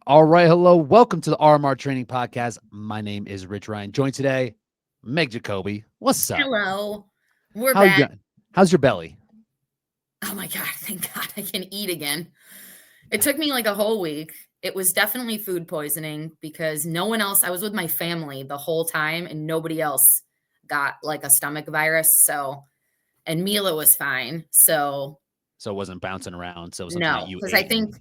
All right. Hello. Welcome to the RMR Training Podcast. My name is Rich Ryan. Joined today, Meg Jacoby. What's up? Hello. We're How you back. doing? How's your belly? Oh my God. Thank God I can eat again. It took me like a whole week. It was definitely food poisoning because no one else, I was with my family the whole time and nobody else got like a stomach virus. And Mila was fine. So it wasn't bouncing around. So it was something that No, you because I ate. think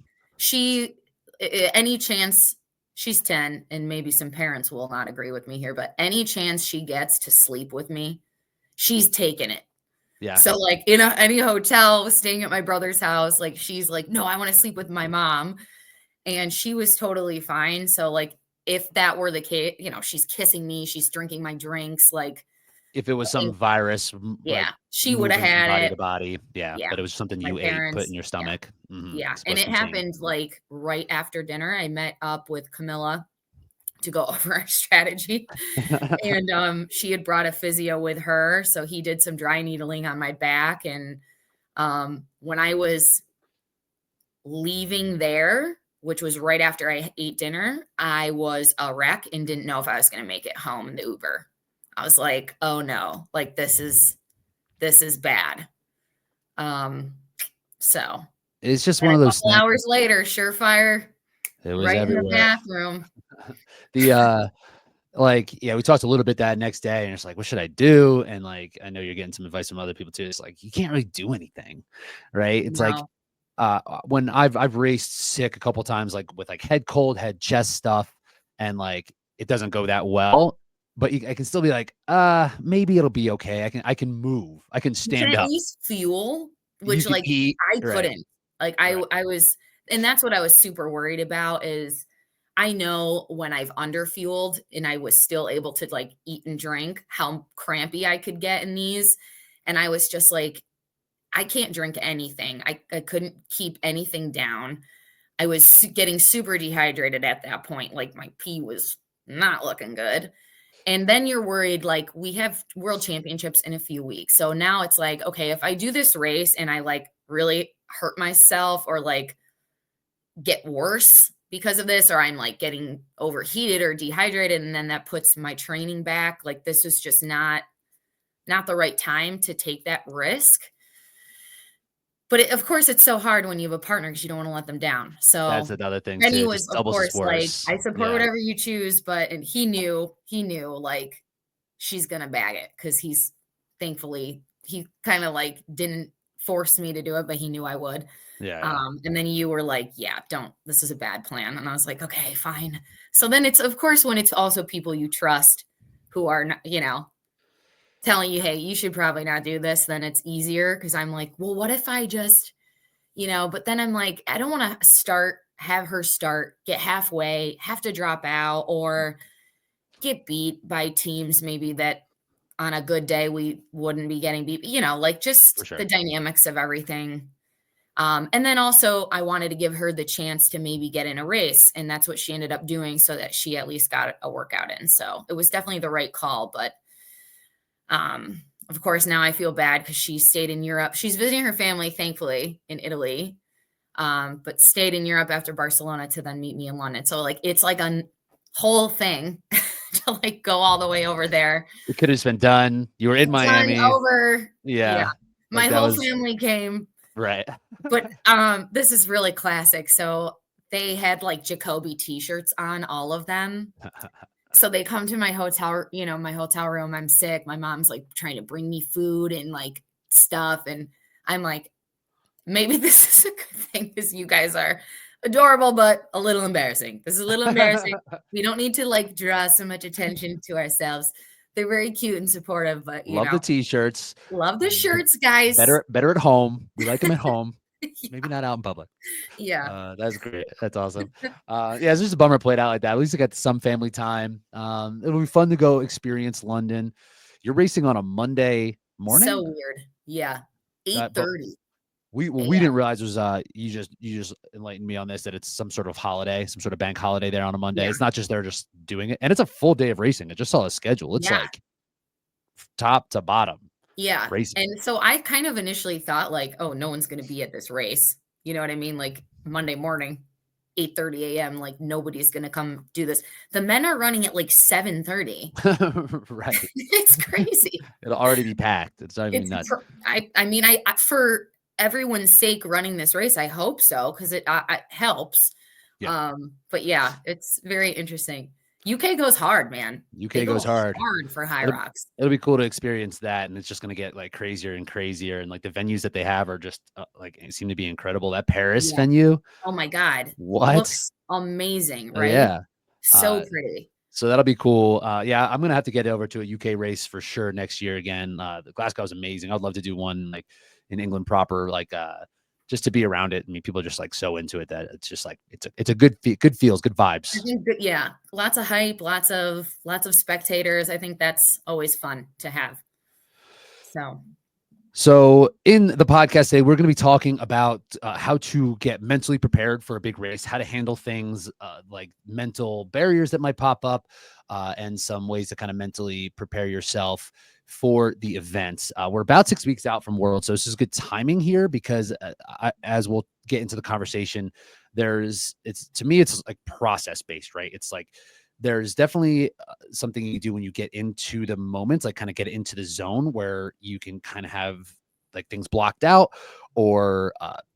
any chance she's 10 and maybe some parents will not agree with me here, but any chance she gets to sleep with me, she's taking it. Yeah. So, like, in any hotel, staying at my brother's house, like, she's like, "No, I wanna sleep with my mom," and she was totally fine. So, like, if that were the case, she's kissing me, she's drinking my drinks, like, If it was I some think virus, like yeah, she woulda moving from had body it. to body. Yeah. Yeah, But it was something my you ate, put in parents, your yeah, stomach. yeah, and Supposed it to contain. happened, like, right after dinner. I met up with Camilla to go over our strategy, and, she had brought a physio with her, so he did some dry needling on my back, and, when I was leaving there, which was right after I ate dinner, I was a wreck and didn't know if I was going to make it home in the Uber. I was like, "Oh no, like this is bad." Um, so It's just then one a of those couple things. hours later, surefire, It was right in the everywhere. bathroom. The yeah, we talked a little bit that next day, and it's like, what should I do? And like, I know you're getting some advice from other people too. It's like you can't really do anything, right? It's like No, when I've raced sick a couple times, like with like head cold, head chest stuff, and like it doesn't go that well, but I can still be like, maybe it'll be okay. I can move, I can you can stand at up, least fuel, you which can like eat, I right, couldn't. Like right, I was, and that's what I was super worried about is I know when I've underfueled and I was still able to like eat and drink, how crampy I could get in these. And I was just like, I can't drink anything. I couldn't keep anything down. I was getting super dehydrated at that point. Like my pee was not looking good. And then you're worried, like, we have world championships in a few weeks. So now it's like, okay, if I do this race and I like really hurt myself or like get worse because of this, or I'm like getting overheated or dehydrated, and then that puts my training back. Like this was just not the right time to take that risk. But of course, it's so hard when you have a partner because you don't want to let them down. that's So another thing Benny too. It was, just of doubles as course, like, worse. I support Yeah, whatever you choose, but and he knew like she's gonna bag it because he's thankfully he kind of like didn't force me to do it, but he knew I would. yeah. And then you were like, "Yeah, don't. This is a bad plan." And I was like, "Okay, fine." So then it's of course when it's also people you trust who are not, telling you, "Hey, you should probably not do this." Then it's easier because I'm like, "Well, what if I just, But then I'm like, I don't want to have her start, get halfway, have to drop out, or get beat by teams maybe that on a good day we wouldn't be getting beat. Like For just the sure. dynamics of everything. And then also, I wanted to give her the chance to maybe get in a race, and that's what she ended up doing so that she at least got a workout in. So it was definitely the right call. But of course, now I feel bad because she stayed in Europe. She's visiting her family, thankfully, in Italy, but stayed in Europe after Barcelona to then meet me in London. So like it's like a whole thing to like go all the way over there. It could have just been done. You were in Done, Miami. over. Yeah. Yeah. My Like that whole was family came. right. But, this is really classic. So they had, like, Jacoby T-shirts on, all of them. So they come to my hotel room, I'm sick, my mom's, like, trying to bring me food and, like, stuff, and I'm like, "Maybe this is a good thing because you guys are adorable, but a little embarrassing. This is a little embarrassing. We don't need to, like, draw so much attention to ourselves." They're very cute and supportive, but, Love the t-shirts. love the shirts, guys. Better at home. We like them at home. Maybe not out in public. Yeah. That's great. That's awesome. Yeah, it's just a bummer it played out like that. At least I got some family time. It'll be fun to go experience London. You're racing on a Monday So morning? weird. Yeah. But 8:30 we didn't AM. realize it was you just enlightened me on this that it's some sort of holiday, some sort of bank holiday there on a Monday. Yeah. It's not just they're just doing it. And it's a full day of racing. I just saw the schedule. It's Yeah. like top to bottom Yeah. racing. And so I kind of initially thought like, "Oh, no one's gonna be at this race." You know what I mean? Like, Monday morning. 8:30 a.m. Like nobody's going to come do this. The men are running at like 7:30. Right. It's crazy. It'll already be packed. It's not even It's nuts. I mean, for everyone's sake running this race, I hope so, because it helps. Yeah. But yeah, it's very interesting. UK goes hard, man. UK goes hard for It'll, Hyrox. it'll be cool to experience that, and it's just going to get like crazier and crazier, and like the venues that they have are just like seem to be incredible. That Paris Yeah. venue, Oh my God. what? Looks amazing, right? Yeah. So pretty. So that'll be cool. Yeah, I'm gonna have to get over to a UK race for sure next year again. The Glasgow is amazing. I'd love to do one like in England proper, like just to be around it. I mean, people are just like so into it that it's just like it's a good feels, good vibes. I think yeah, lots of hype, lots of spectators. I think that's always fun to have. So in the podcast today, we're going to be talking about how to get mentally prepared for a big race, how to handle things like mental barriers that might pop up, and some ways to kind of mentally prepare yourself for the events. We're about 6 weeks out from World, so this is good timing here because as we'll get into the conversation, to me, it's like process based, right? It's like, there's definitely something you do when you get into the moments, like kind of get into the zone where you can kind of have like things blocked out or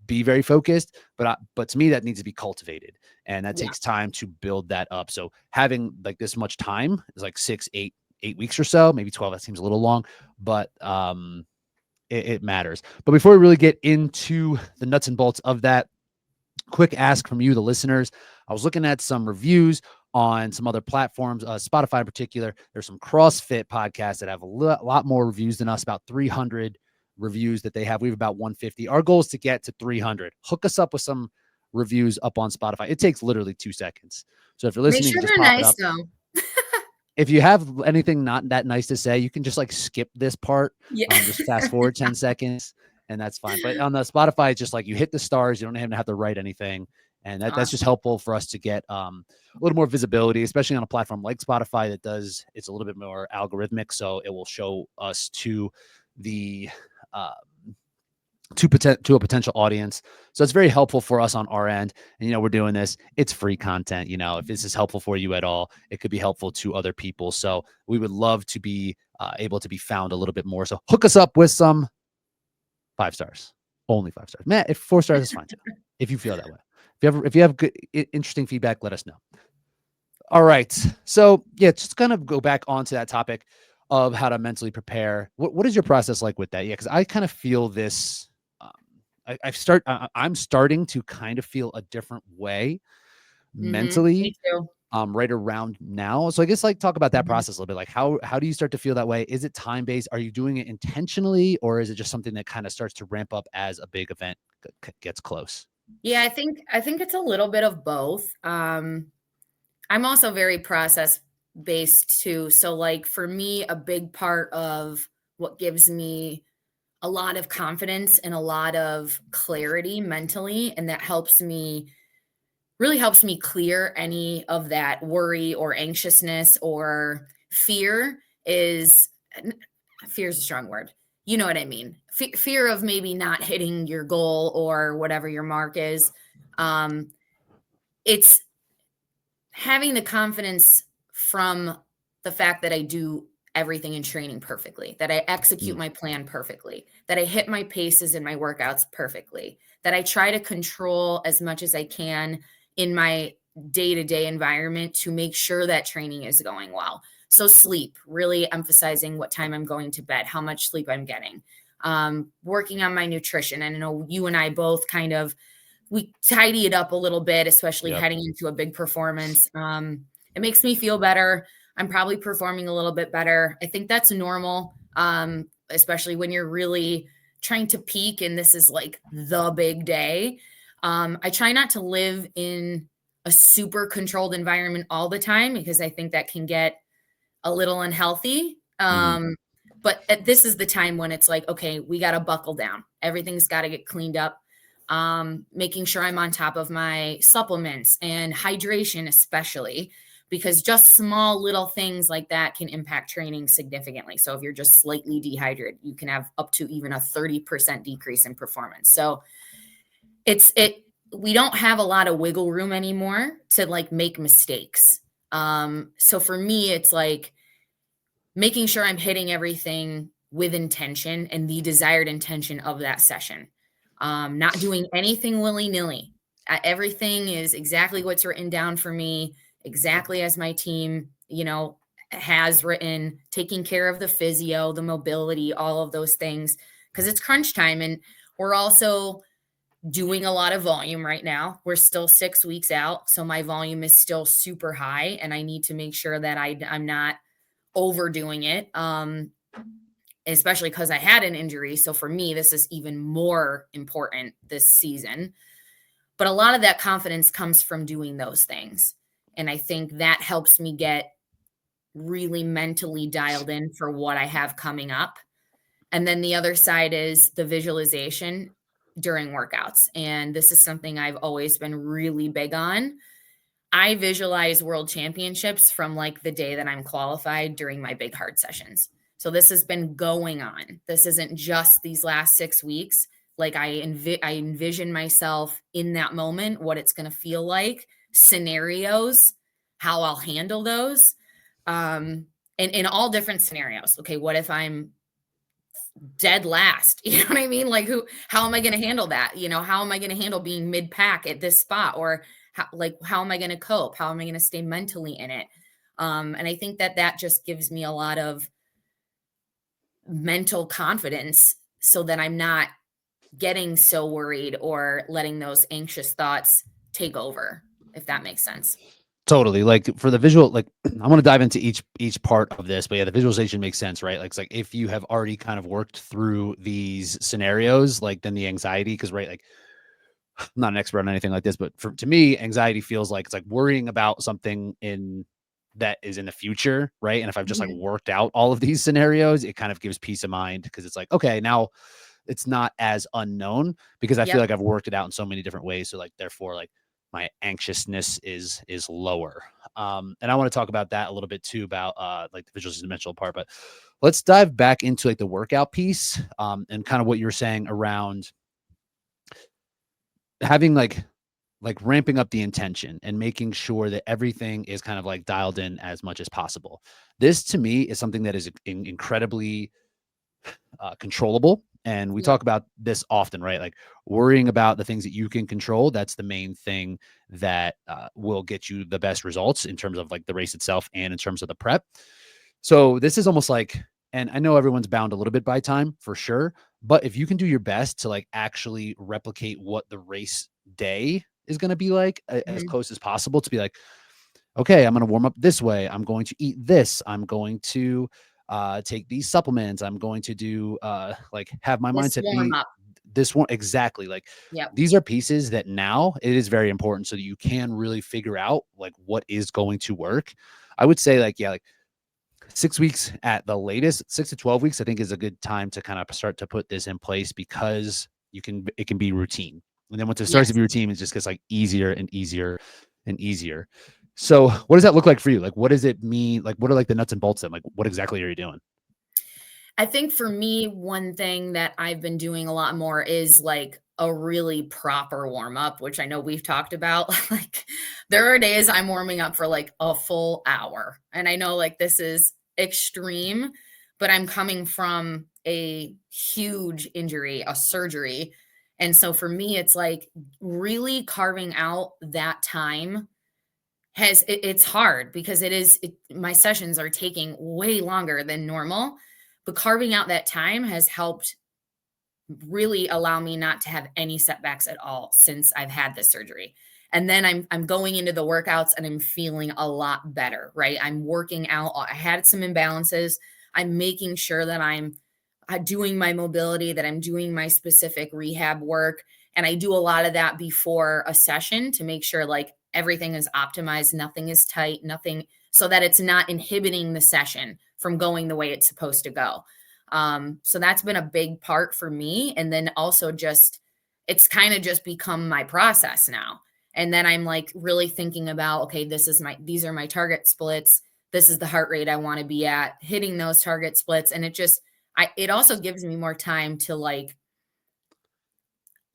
be very focused. But to me, that needs to be cultivated, and that takes time to build that up. So having like this much time is like 8 weeks or so, maybe 12. That seems a little long, but it matters. But before we really get into the nuts and bolts of that, quick ask from you, the listeners. I was looking at some reviews on some other platforms, Spotify in particular. There's some CrossFit podcasts that have a lot more reviews than us, about 300 reviews that they have. We have about 150. Our goal is to get to 300. Hook us up with some reviews up on Spotify. It takes literally 2 seconds. So if you're listening, make sure just they're pop nice, it up. though. If you have anything not that nice to say, you can just like skip this part. Yeah. Just fast forward 10 seconds and that's fine. But on the Spotify, it's just like you hit the stars. You don't even have to write anything. And that's just helpful for us to get a little more visibility, especially on a platform like Spotify it's a little bit more algorithmic. So it will show us to the to a potential audience. So it's very helpful for us on our end. And, we're doing this. It's free content. If this is helpful for you at all, it could be helpful to other people. So we would love to be able to be found a little bit more. So hook us up with some 5 stars, only 5 stars. Matt, if 4 stars is fine too, if you feel that way. If you have good, interesting feedback, let us know. All right. So yeah, just kind of go back onto that topic of how to mentally prepare. What is your process like with that? Yeah, because I kind of feel this. I'm starting to kind of feel a different way mentally. Me too. Right around now. So I guess like talk about that process a little bit. Like how do you start to feel that way? Is it time-based? Are you doing it intentionally, or is it just something that kind of starts to ramp up as a big event gets close? Yeah, I think it's a little bit of both. I'm also very process based too. So like for me, a big part of what gives me a lot of confidence and a lot of clarity mentally, and that really helps me clear any of that worry or anxiousness or fear is a strong word. You know what I mean? Fear of maybe not hitting your goal or whatever your mark is. It's having the confidence from the fact that I do everything in training perfectly, that I execute my plan perfectly, that I hit my paces in my workouts perfectly, that I try to control as much as I can in my day-to-day environment to make sure that training is going well. So sleep, really emphasizing what time I'm going to bed, how much sleep I'm getting, working on my nutrition. And I know you and I both we tidy it up a little bit, especially heading into a big performance. It makes me feel better. I'm probably performing a little bit better. I think that's normal, especially when you're really trying to peak and this is like the big day. I try not to live in a super controlled environment all the time because I think that can get a little unhealthy. But this is the time when it's like, okay, we got to buckle down. Everything's got to get cleaned up. Making sure I'm on top of my supplements and hydration, especially because just small little things like that can impact training significantly. So if you're just slightly dehydrated, you can have up to even a 30% decrease in performance. So we don't have a lot of wiggle room anymore to like make mistakes. So for me, it's like making sure I'm hitting everything with intention and the desired intention of that session. Not doing anything willy-nilly. Everything is exactly what's written down for me, exactly as my team, has written, taking care of the physio, the mobility, all of those things, because it's crunch time. And we're also doing a lot of volume right now. We're still 6 weeks out, so my volume is still super high, and I need to make sure that I'm not overdoing it. Especially because I had an injury. So for me, this is even more important this season. But a lot of that confidence comes from doing those things. And I think that helps me get really mentally dialed in for what I have coming up. And then the other side is the visualization during workouts. And this is something I've always been really big on. I visualize world championships from like the day that I'm qualified during my big hard sessions. So this has been going on. This isn't just these last 6 weeks. Like I envision myself in that moment, what it's going to feel like, scenarios, how I'll handle those, and in all different scenarios. Okay, what if I'm dead last? You know what I mean? Like how am I going to handle that? How am I going to handle being mid pack at this spot? Or how am I going to cope? How am I going to stay mentally in it? And I think that just gives me a lot of mental confidence so that I'm not getting so worried or letting those anxious thoughts take over, if that makes sense. Totally. Like for the visual, like I want to dive into each part of this, but yeah, the visualization makes sense, right? Like it's like if you have already kind of worked through these scenarios, like then the anxiety, because right, like I'm not an expert on anything like this, but to me, anxiety feels like it's like worrying about something that is in the future, right? And if I've just like worked out all of these scenarios, it kind of gives peace of mind because it's like, okay, now it's not as unknown because I feel like I've worked it out in so many different ways. So like, therefore, like my anxiousness is lower. And I want to talk about that a little bit too about like the visual dimensional part, but let's dive back into like the workout piece and kind of what you're saying around having like ramping up the intention and making sure that everything is kind of like dialed in as much as possible. This to me is something that is incredibly controllable. And we talk about this often, right? Like worrying about the things that you can control. That's the main thing that will get you the best results in terms of like the race itself and in terms of the prep. So this is almost like, and I know everyone's bound a little bit by time for sure, but if you can do your best to like actually replicate what the race day is going to be like as close as possible to be like, okay, I'm going to warm up this way. I'm going to eat this. I'm going to take these supplements. I'm going to do like have my mindset be this one. Exactly. Like these are pieces that now it is very important so that you can really figure out like what is going to work. I would say like, yeah, like 6 weeks at the latest, 6 to 12 weeks, I think is a good time to kind of start to put this in place because it can be routine. And then once it starts to be routine, it just gets like easier and easier and easier. So what does that look like for you? Like, what does it mean? Like, what are like the nuts and bolts of like, what exactly are you doing? I think for me, one thing that I've been doing a lot more is like a really proper warm up, which I know we've talked about. Like there are days I'm warming up for like a full hour. And I know like this is extreme, but I'm coming from a huge injury, a surgery. And so for me, it's like really carving out that time it's hard because my sessions are taking way longer than normal, but carving out that time has helped really allow me not to have any setbacks at all since I've had this surgery. And then I'm going into the workouts and I'm feeling a lot better, right? I'm working out. I had some imbalances. I'm making sure that I'm doing my mobility, that I'm doing my specific rehab work. And I do a lot of that before a session to make sure like everything is optimized, nothing is tight, nothing, so that it's not inhibiting the session from going the way it's supposed to go. So that's been a big part for me. And then also it's kind of just become my process now. And then I'm like really thinking about, okay, these are my target splits. This is the heart rate I want to be at, hitting those target splits. And it also gives me more time to like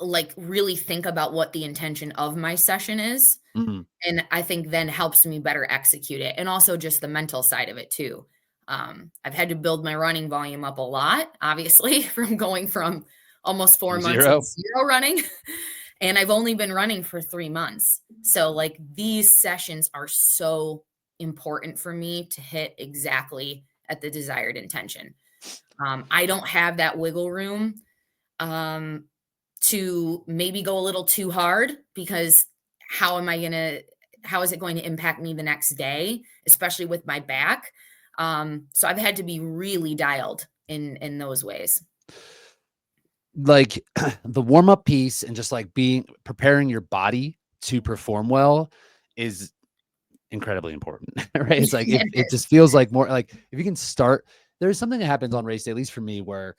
like really think about what the intention of my session is. Mhm. And I think then helps me better execute it. And also just the mental side of it too. I've had to build my running volume up a lot, obviously, from going from almost 4 months of 0. zero running. And I've only been running for 3 months. So like these sessions are so important for me to hit exactly at the desired intention. I don't have that wiggle room to maybe go a little too hard, because how is it going to impact me the next day, especially with my back? So I've had to be really dialed in those ways. Like the warm up piece and just like preparing your body to perform well is incredibly important, right? It's like It it is. just feels like more like if you can start, there's something that happens on race day, at least for me, where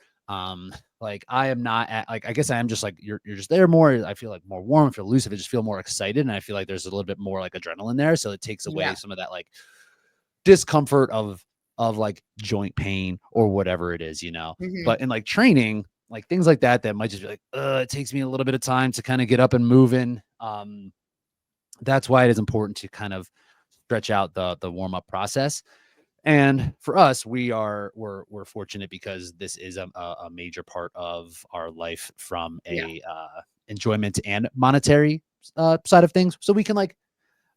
like I am not at like I guess I am just like you're just there more. I feel like more warm, I feel elusive, I just feel more excited. And I feel like there's a little bit more like adrenaline there. So it takes away Yeah. some of that like discomfort of like joint pain or whatever it is, you know. Mhm. But in like training, like things like that might just be like, it takes me a little bit of time to kind of get up and moving. That's why it is important to kind of stretch out the warm up process. And for us, we're fortunate because this is a major part of our life from Yeah. a enjoyment and monetary side of things. So we can like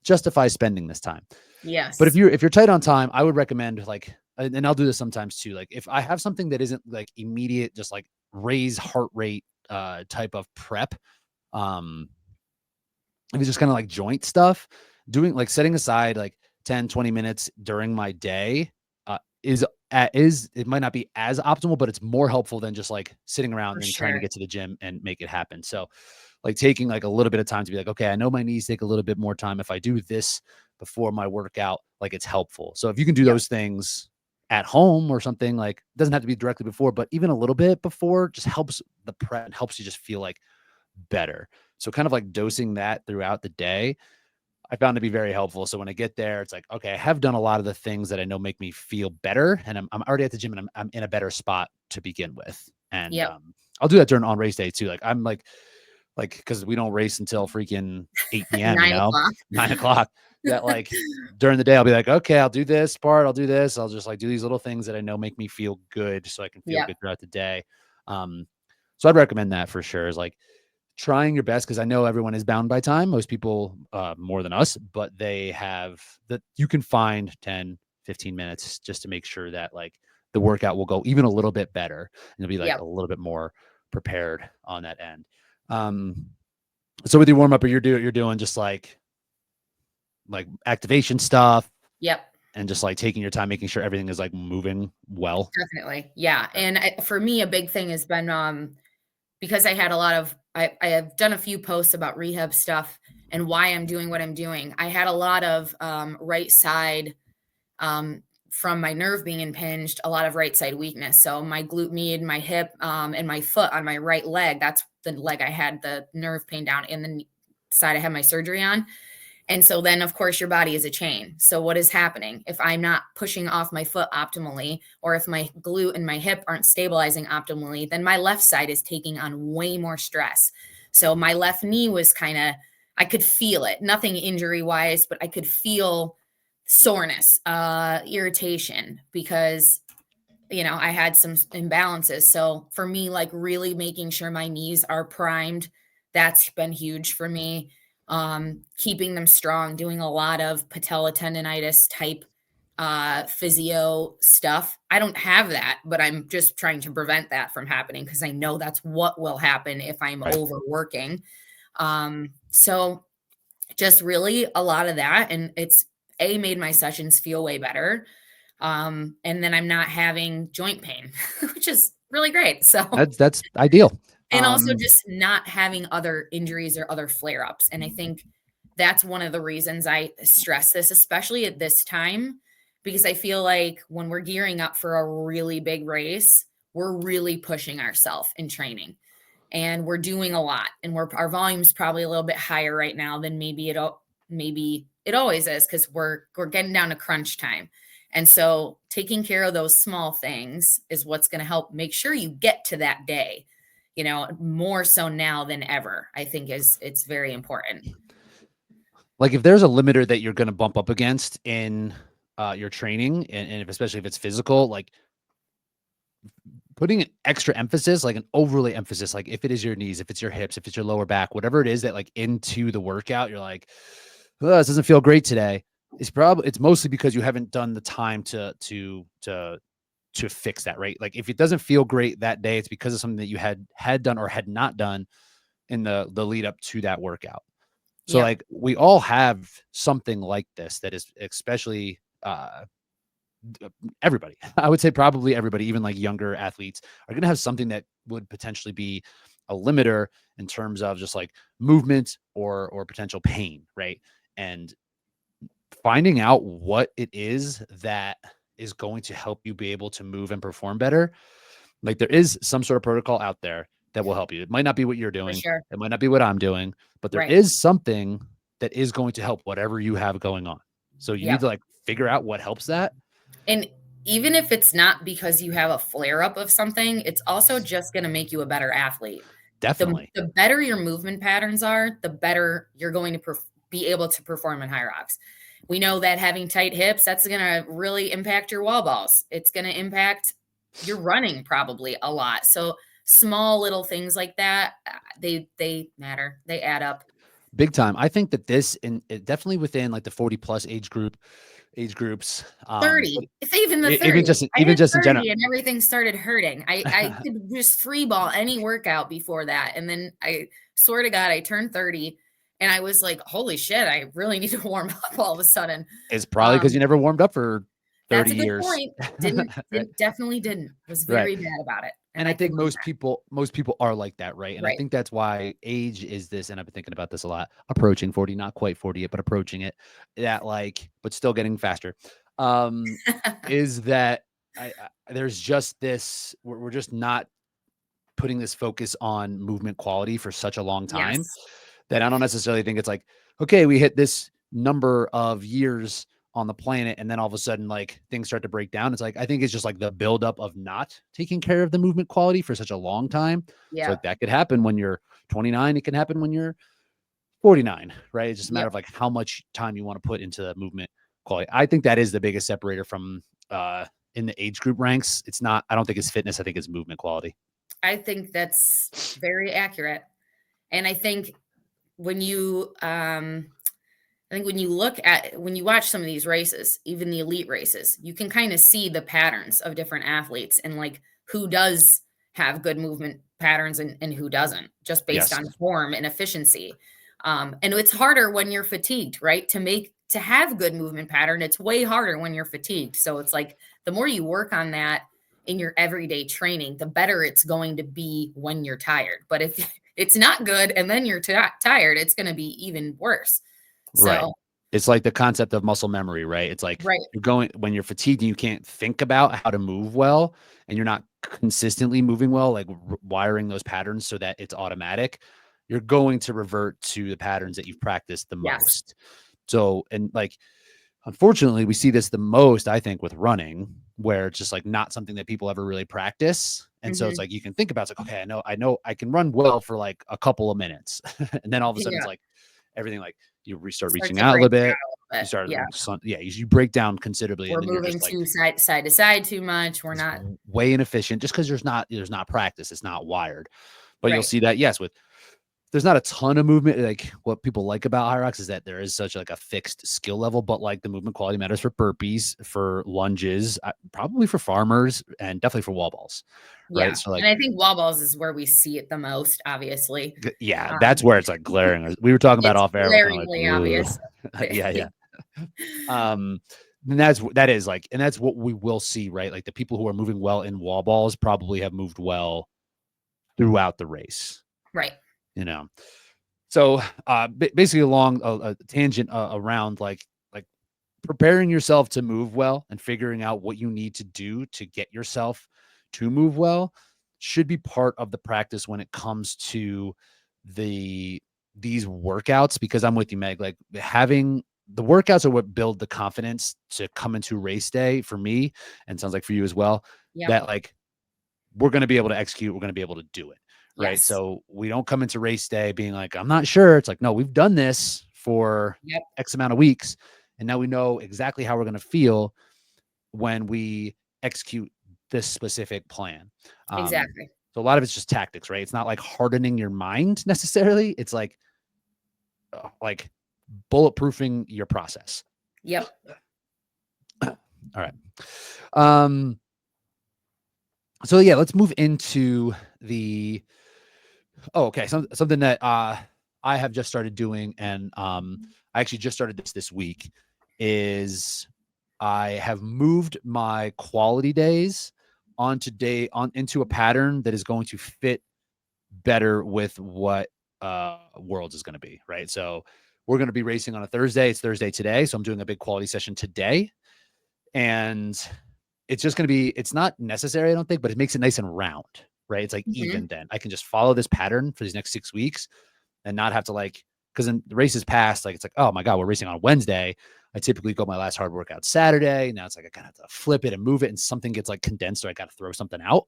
justify spending this time. But Yes. if you're tight on time, I would recommend like, and I'll do this sometimes too. Like if I have something that isn't like immediate, just like raise heart rate type of prep, um, if it's just kind of like joint stuff, doing like setting aside like 10, 20 minutes during my day is it might not be as optimal, but it's more helpful than just like sitting For around and trying to sure. get to the gym and make it happen. So like taking like a little bit of time to be like, okay, I know my knees take a little bit more time. If I do this before my workout, like it's helpful. So if you can do Yep. those things at home or something, like doesn't have to be directly before, but even a little bit before just helps the prep and helps you just feel like better. So kind of like dosing that throughout the day, I found to be very helpful. So when I get there, it's like, okay, I have done a lot of the things that I know make me feel better, and I'm already at the gym, and I'm in a better spot to begin with. And Yep. I'll do that during on race day too. Like I'm like because we don't race until freaking 8 p.m. You Nine know, o'clock. 9 o'clock. That like during the day, I'll be like, okay, I'll do this part, I'll do this. I'll just like do these little things that I know make me feel good, so I can feel Yep. good throughout the day. Um, so I'd recommend that for sure. Is like trying your best because I know everyone is bound by time. Most people more than us, but they have that you can find 10, 15 minutes just to make sure that like the workout will go even a little bit better and you'll be like Yep. a little bit more prepared on that end. Um, so with your warm up, you're doing just like activation stuff Yep. and just like taking your time, making sure everything is like moving well. Definitely. Yeah. Okay. And for me, a big thing has been because I had a lot of I have done a few posts about rehab stuff and why I'm doing what I'm doing. I had a lot of right side um, from my nerve being impinged, a lot of right side weakness. So my glute med, my hip, and my foot on my right leg. That's the leg I had the nerve pain down, and the side I had my surgery on. And so then, of course, your body is a chain. So what is happening? If I'm not pushing off my foot optimally, or if my glute and my hip aren't stabilizing optimally, then my left side is taking on way more stress. So my left knee was I could feel it, nothing injury wise, but I could feel soreness, irritation, because, I had some imbalances. So for me, like really making sure my knees are primed, that's been huge for me. Keeping them strong, doing a lot of patella tendonitis type physio stuff. I don't have that, but I'm just trying to prevent that from happening because I know that's what will happen if I'm Right. overworking. So just really a lot of that, and it's made my sessions feel way better. And then I'm not having joint pain, which is really great. So That's ideal. and also just not having other injuries or other flare-ups. And I think that's one of the reasons I stress this, especially at this time, because I feel like when we're gearing up for a really big race, we're really pushing ourselves in training, and we're doing a lot, and our volume's probably a little bit higher right now than maybe it always is, because we're getting down to crunch time. And so taking care of those small things is what's going to help make sure you get to that day. more so now than ever, I think it's very important. Like if there's a limiter that you're going to bump up against in your training, and especially if it's physical, like putting an extra emphasis, like an overly emphasis, like if it is your knees, if it's your hips, if it's your lower back, whatever it is that like into the workout, you're like, oh, this doesn't feel great today. It's mostly because you haven't done the time to fix that, right? Like if it doesn't feel great that day, it's because of something that you had done or had not done in the lead up to that workout. So Yep. like we all have something like this that is especially everybody. I would say probably everybody, even like younger athletes, are going to have something that would potentially be a limiter in terms of just like movement or potential pain, right? And finding out what it is that is going to help you be able to move and perform better. Like there is some sort of protocol out there that will help you. It might not be what you're For doing. sure. It might not be what I'm doing, but there Right. is something that is going to help whatever you have going on. So you need Yep. to like figure out what helps that. And even if it's not because you have a flare up of something, it's also just going to make you a better athlete. Definitely. The better your movement patterns are, the better you're going to be able to perform in Hyrox. We know that having tight hips, that's going to really impact your wall balls. It's going to impact your running probably a lot. So small little things like that, they matter. They add up. Big time. I think that this definitely within like the 40 plus age groups, 30. It's even the even 30. just I even hit just in general. 30 and everything started hurting. I could just free ball any workout before that. And then I swear to God, I turned 30 and I was like, holy shit, I really need to warm up all of a sudden. It's probably because you never warmed up for That's 30 a good years. point. Right. Definitely didn't. Was Right. very bad about it. And I I think can do most people are like that, right? And I right. think that's why age is this, and I've been thinking about this a lot, approaching 40, not quite 40 yet, but approaching it, that like, but still getting faster. Is that there's just this, we're just not putting this focus on movement quality for such a long time Yes. that I don't necessarily think it's like, okay, we hit this number of years on the planet and then all of a sudden like things start to break down. It's like I think it's just like the buildup of not taking care of the movement quality for such a long time. So Yeah. like that could happen when you're 29, it can happen when you're 49, right? It's just a matter Yep. of like how much time you want to put into the movement quality. I think that is the biggest separator from in the age group ranks. It's not, I don't think it's fitness, I think it's movement quality. I think that's very accurate. And I think when you when you when you watch some of these races, even the elite races, you can kind of see the patterns of different athletes and like who does have good movement patterns and who doesn't, just based Yes. on form and efficiency. And it's harder when you're fatigued, right? To have good movement pattern, it's way harder when you're fatigued. So it's like the more you work on that in your everyday training, the better it's going to be when you're tired. But if it's not good and then you're tired, it's going to be even worse. Right. So, It's like the concept of muscle memory, right? It's like right. you're going when you're fatigued and you can't think about how to move well and you're not consistently moving well, like wiring those patterns so that it's automatic, you're going to revert to the patterns that you've practiced the Yes. most. So, and like, unfortunately, we see this the most, I think, with running, where it's just like not something that people ever really practice. And so it's Mhm. like you can think about it's like, okay, I know I can run well for like a couple of minutes. And then all of a sudden it's Yeah. like everything like you start Start reaching to out a break little down bit. a little You bit. start, Yeah. yeah, you break down considerably, and We're then you're moving just like to side to side too much. We're just not way inefficient just because there's not practice, it's not wired. But you'll right. see that, yes, with there's not a ton of movement. Like what people like about Hyrox is that there is such like a fixed skill level, but like the movement quality matters for burpees, for lunges, probably for farmers, and definitely for wall balls, right? Yeah. So And like, I think wall balls is where we see it the most, obviously. yeah, Um, that's where it's like glaring. We were talking about it's off air. We're kind of like, glaringly ooh. obvious. Yeah, yeah. And that is like, and that's what we will see, right? Like the people who are moving well in wall balls probably have moved well throughout the race, Right. you know. So basically along a tangent around like preparing yourself to move well and figuring out what you need to do to get yourself to move well should be part of the practice when it comes to these workouts, because I'm with you, Meg. Like having the workouts are what build the confidence to come into race day for me, and sounds like for you as well, Yep. that like we're going to be able to execute, we're going to be able to do it, right? Yes. So we don't come into race day being like, I'm not sure. It's like, no, we've done this for Yep. X amount of weeks. And now we know exactly how we're going to feel when we execute this specific plan. Exactly. So a lot of it's just tactics, right? It's not like hardening your mind necessarily. It's like bulletproofing your process. Yep. All right. So yeah, let's move into the something that I have just started doing, and I actually just started this week, is I have moved my quality days into a pattern that is going to fit better with what Worlds is going to be, right? So we're going to be racing on a Thursday. It's Thursday today, so I'm doing a big quality session today, and it's just going to be, it's not necessary, I don't think, but it makes it nice and round, right? It's like even then. I can just follow this pattern for these next 6 weeks and not have to because in the races past, it's like, oh my God, we're racing on Wednesday. I typically go my last hard workout Saturday. Now it's like I kind of have to flip it and move it, and something gets condensed, or I got to throw something out.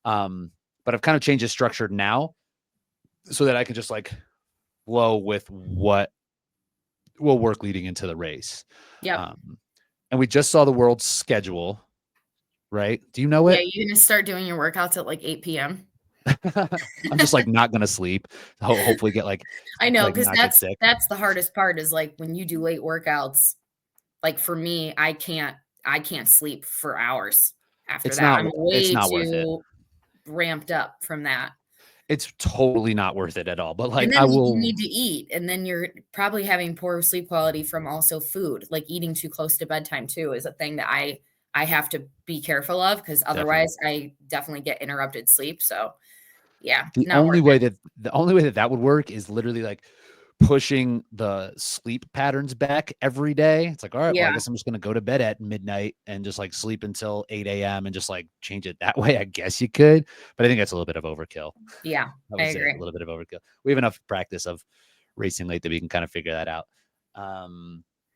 But I've kind of changed the structure now so that I can just flow with what will work leading into the race. Yep. And we just saw the world's schedule, right? Do you know it? Yeah, you're gonna start doing your workouts at 8 p.m. I'm just not gonna sleep. Hopefully get I know, because not get sick. that's the hardest part is when you do late workouts. For me, I can't sleep for hours after that. I'm way worth it. too ramped up from that. It's totally not worth it at all. But And I then will you need to eat, and then you're probably having poor sleep quality from also food. Eating too close to bedtime too is a thing that I have to be careful of, because otherwise I definitely get interrupted sleep. So yeah, the not only worth way it. that would work is literally pushing the sleep patterns back every day. It's like, all right, well, I guess I'm just going to go to bed at midnight and just sleep until 8 a.m. and just change it that way. I guess you could, but I think that's a little bit of overkill. Yeah, I agree. A little bit of overkill. We have enough practice of racing late that we can kind of figure that out.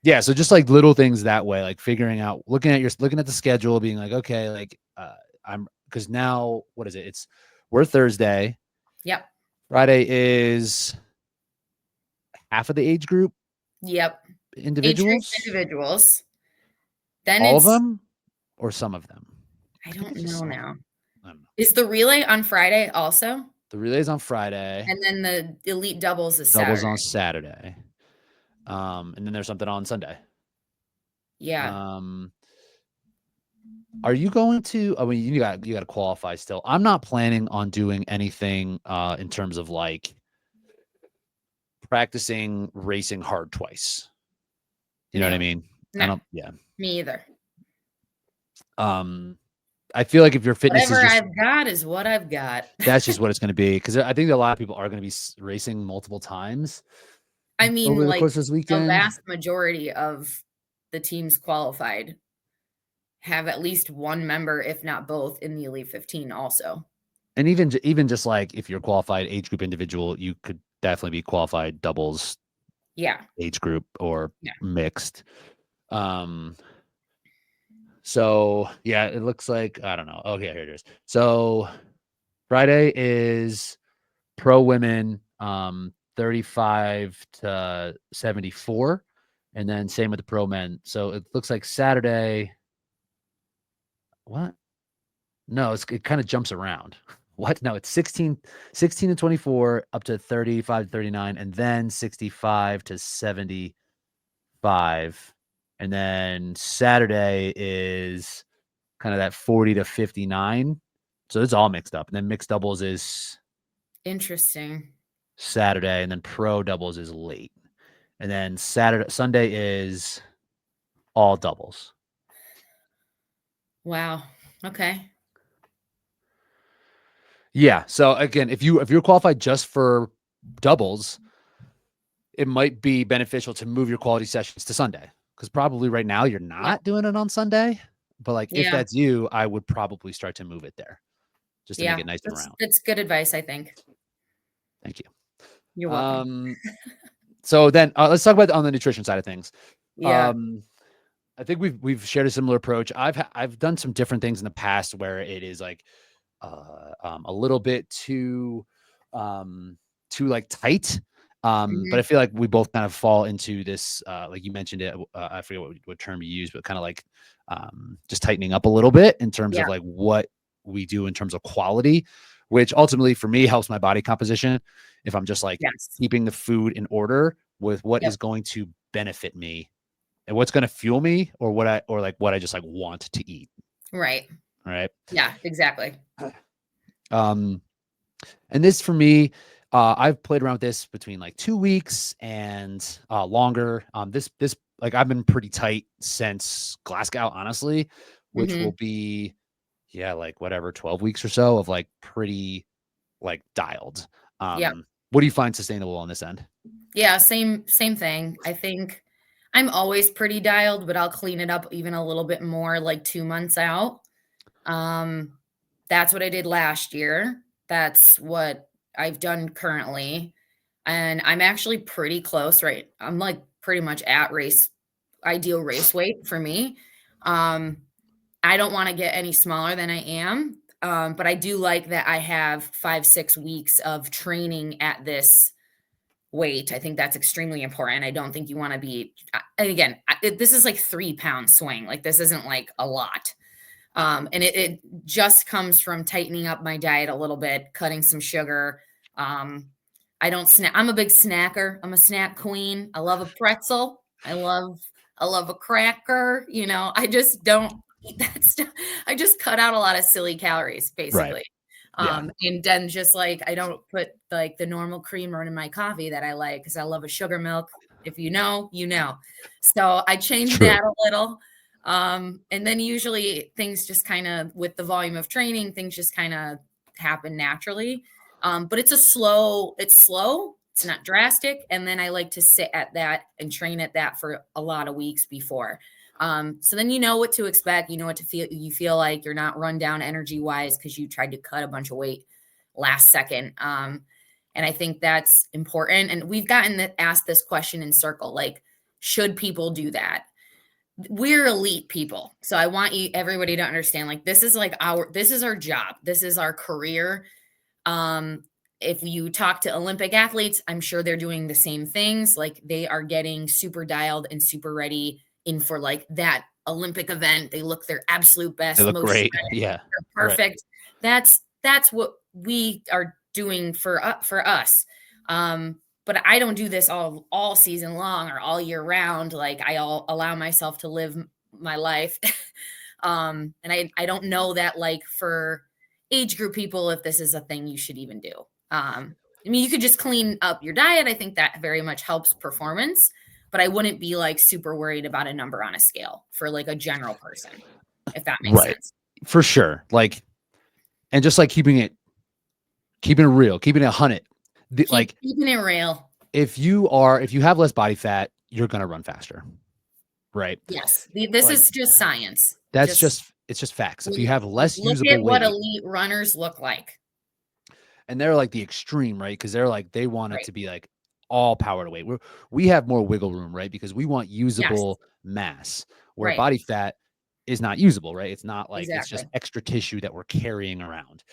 Yeah. So just little things that way, figuring out, looking at the schedule, being okay, because now, what is it? We're Thursday. Yep. Friday is half of the age group. Yep. Individuals. Age group individuals. Then all of them or some of them? I don't know now. I don't know. Is the relay on Friday also? The relay's on Friday. And then the elite doubles is Doubles Saturday. on Saturday. And then there's something on Sunday. Yeah. Are you going to, I mean, you got to qualify still. I'm not planning on doing anything in terms of practicing racing hard twice. You know what I mean? No. Me either. I feel like if your fitness whatever I've got is what I've got. That's just what it's going to be, because I think a lot of people are going to be racing multiple times. I mean, over the course of this weekend, the vast majority of the teams qualified have at least one member, if not both, in the Elite 15 also. And even just if you're qualified age group individual, you could definitely be qualified doubles. Yeah. Age group or mixed. So yeah, it looks like, I don't know. Okay, here it is. So Friday is pro women, 35 to 74, and then same with the pro men. So it looks like Saturday. What? No, it kind of jumps around. What? No, it's 16 to 24 up to 35 to 39, and then 65 to 75. And then Saturday is kind of that 40 to 59. So it's all mixed up. And then mixed doubles is interesting. Saturday, and then pro doubles is late. And then Sunday is all doubles. Wow. Okay. Yeah. So again, if you're qualified just for doubles, it might be beneficial to move your quality sessions to Sunday, because probably right now you're not doing it on Sunday. But if that's you, I would probably start to move it there, just to make it nice and round. That's good advice, I think. Thank you. You're welcome. So then let's talk about on the nutrition side of things. Yeah. I think we've shared a similar approach. I've done some different things in the past where it is a little bit too too like tight. But I feel like we both kind of fall into this, like you mentioned it. I forget what term you use, but kind of like just tightening up a little bit in terms of Yeah. like what we do in terms of quality, which ultimately for me helps my body composition. If I'm just like Yes. keeping the food in order with what Yep. is going to benefit me and what's going to fuel me, or what I just like want to eat. Right. All right. Yeah, exactly. And this for me, I've played around with this between like 2 weeks and longer. This like I've been pretty tight since Glasgow, honestly, which will hmm be like whatever 12 weeks or so of like pretty like dialed. Yeah. What do you find sustainable on this end? Yeah, same thing. I think I'm always pretty dialed, but I'll clean it up even a little bit more like 2 months out. Um, that's what I did last year. That's what I've done currently. And I'm actually pretty close, right? I'm like pretty much at ideal race weight for me. Um, I don't want to get any smaller than I am. But I do like that I have 5, 6 weeks of training at this weight. I think that's extremely important. I don't think you want to be, and again, this is like 3 pound swing. Like this isn't like a lot. And it just comes from tightening up my diet a little bit, cutting some sugar. I don't snack. I'm a big snacker. I'm a snack queen. I love a pretzel. I love a cracker. I just don't eat that stuff. I just cut out a lot of silly calories, Right. basically. Yeah. And then just like I don't put like the normal creamer in my coffee that I like because I love a sugar milk. If you know, you know. So I changed True. that a little. And then usually things just kind of, with the volume of training, things just kind of happen naturally. But it's slow, it's not drastic. And then I like to sit at that and train at that for a lot of weeks before. So then you know what to expect, you know what to feel. You feel like you're not run down energy wise because you tried to cut a bunch of weight last second. And I think that's important. And we've asked this question in circle, like, should people do that? We're elite people. So I want everybody to understand, like, this is our job. This is our career. If you talk to Olympic athletes, I'm sure they're doing the same things. Like they are getting super dialed and super ready in for like that Olympic event. They look their absolute best, They look most great. shredded, Yeah. they're Right. perfect. That's what we are doing for us. But I don't do this all season long or all year round. Like I'll allow myself to live my life. And I don't know that, like, for age group people, if this is a thing you should even do. I mean, you could just clean up your diet. I think that very much helps performance, but I wouldn't be like super worried about a number on a scale for like a general person, if that makes Right. sense. For sure. Like, and just like keeping it real, keeping it 100. Like Keeping it real. if you have less body fat, you're going to run faster. Right. Yes. This Like is just science. it's just facts. If you have less Look usable at what weight, elite runners look like. and they're like the extreme, right? Because they're like, they want it Right. to be like all power to weight. We have more wiggle room, right? Because we want Yes. usable mass, where Right. body fat is not usable, right? It's not like, it's just Exactly. extra tissue that we're carrying around.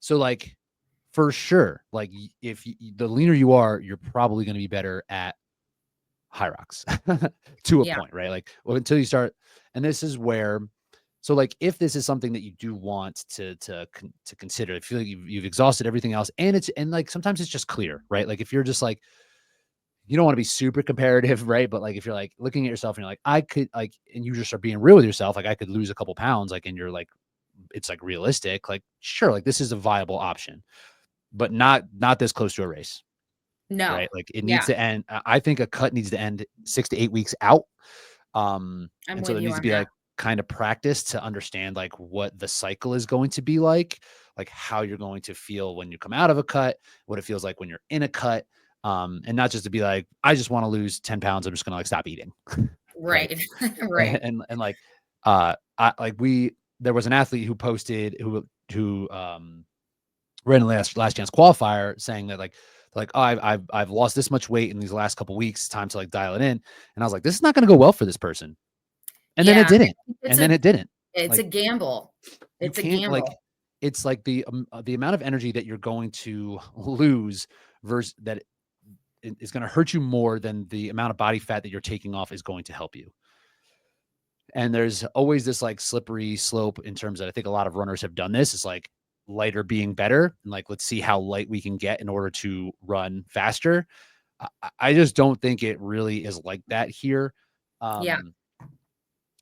So like for sure, like if the leaner you are, you're probably going to be better at Hyrox to a Yeah. point, right? Like, well, until you start, and this is where, so like if this is something that you do want to consider, I feel like you've exhausted everything else, and like sometimes it's just clear, right? Like if you're just like, you don't want to be super comparative, right? But like if you're like looking at yourself and you're like, I could like, and you just are being real with yourself, like I could lose a couple pounds, like, and you're like, it's like realistic, like sure, like this is a viable option, but not this close to a race. No. Right? Like it needs Yeah. to end. I think a cut needs to end 6 to 8 weeks out. I'm And so with there you needs to on be that. like kind of practice to understand like what the cycle is going to be like how you're going to feel when you come out of a cut, what it feels like when you're in a cut. And not just to be like, I just want to lose 10 pounds. I'm just gonna like stop eating. Right. Right. Right. And like there was an athlete who posted who ran the last chance qualifier saying that like oh, I've lost this much weight in these last couple weeks. It's time to like dial it in. And I was like, this is not going to go well for this person. And then it Yeah. didn't. It's And then it didn't. it's a Like gamble. you It's a can't like gamble. it's like the amount of energy that you're going to lose versus that is going to hurt you more than the amount of body fat that you're taking off is going to help you. And there's always this like slippery slope in terms that I think a lot of runners have done this. It's like lighter being better. And like, let's see how light we can get in order to run faster. I just don't think it really is like that here. Yeah.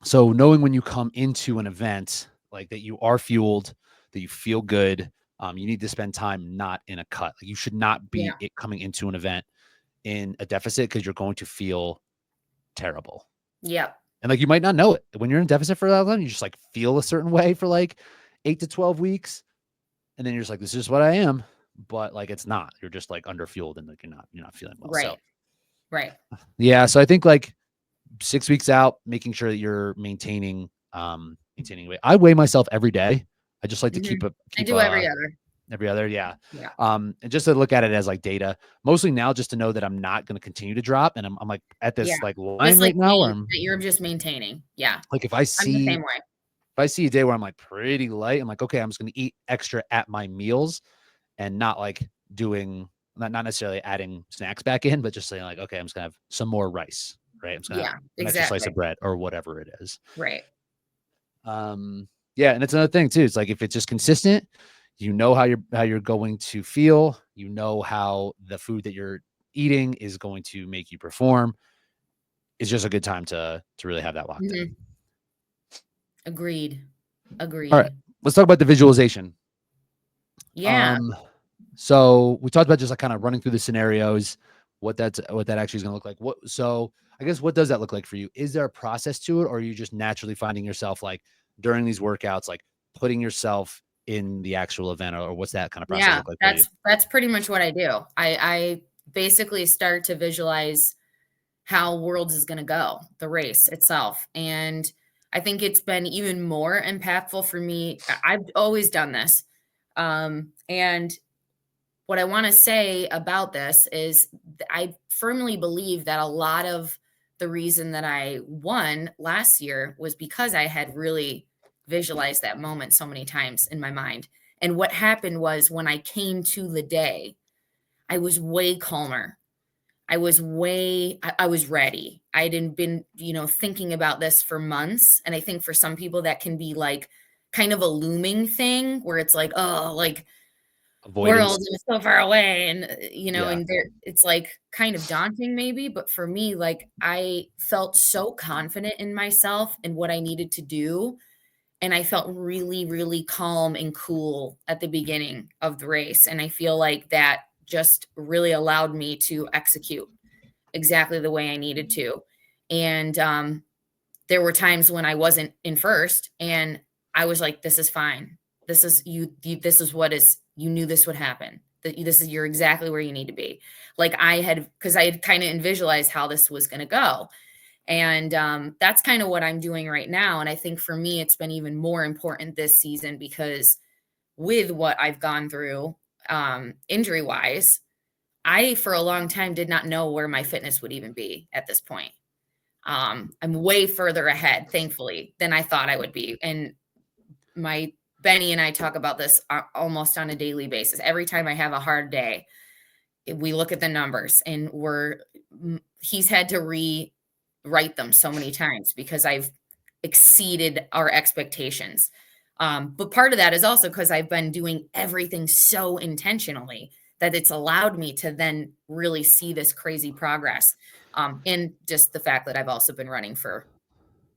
So knowing when you come into an event, like that you are fueled, that you feel good, you need to spend time not in a cut. Like you should not be coming into an event in a deficit because you're going to feel terrible. Yeah. And like you might not know it. When you're in deficit for that long, you just like feel a certain way for like 8 to 12 weeks. And then you're just like, this is what I am. But like it's not. You're just like underfueled and like you're not feeling well. Right. So, right. Yeah. So I think like 6 weeks out, making sure that you're maintaining weight. I weigh myself every day. I just like to keep I do every other. Every other, yeah. Yeah. And just to look at it as like data, mostly now just to know that I'm not going to continue to drop. And I'm like at this like line just right like now where that you're just maintaining. Yeah. Like if I see I'm the same way. If I see a day where I'm like pretty light, I'm like, okay, I'm just going to eat extra at my meals and not like doing, not necessarily adding snacks back in, but just saying like, okay, I'm just going to have some more rice, right? I'm just going to have an extra slice of bread or whatever it is. Right. Yeah. And it's another thing too. It's like, if it's just consistent, you know how you're going to feel, you know how the food that you're eating is going to make you perform. It's just a good time to really have that locked in. Agreed. All right. Let's talk about the visualization. Yeah. So we talked about just like kind of running through the scenarios, what that actually is going to look like. So I guess what does that look like for you? Is there a process to it, or are you just naturally finding yourself like during these workouts, like putting yourself in the actual event, or what's that kind of process look like for you? That's pretty much what I do. I basically start to visualize how Worlds is going to go, the race itself. And I think it's been even more impactful for me. I've always done this. And what I want to say about this is I firmly believe that a lot of the reason that I won last year was because I had really visualized that moment so many times in my mind. And what happened was when I came to the day, I was way calmer. I was ready. I hadn't been, thinking about this for months. And I think for some people that can be like kind of a looming thing where it's like, oh, like World is so far away. And, and it's like kind of daunting maybe. But for me, like I felt so confident in myself and what I needed to do. And I felt really, really calm and cool at the beginning of the race. And I feel like that just really allowed me to execute exactly the way I needed to. And there were times when I wasn't in first and I was like, this is fine. This is you knew this would happen. You're exactly where you need to be. Like because I had kind of visualized how this was going to go. And that's kind of what I'm doing right now. And I think for me, it's been even more important this season because with what I've gone through injury wise, I, for a long time, did not know where my fitness would even be at this point. I'm way further ahead, thankfully, than I thought I would be. And my Benny and I talk about this almost on a daily basis. Every time I have a hard day, we look at the numbers and he's had to rewrite them so many times because I've exceeded our expectations. But part of that is also because I've been doing everything so intentionally that it's allowed me to then really see this crazy progress. And just the fact that I've also been running for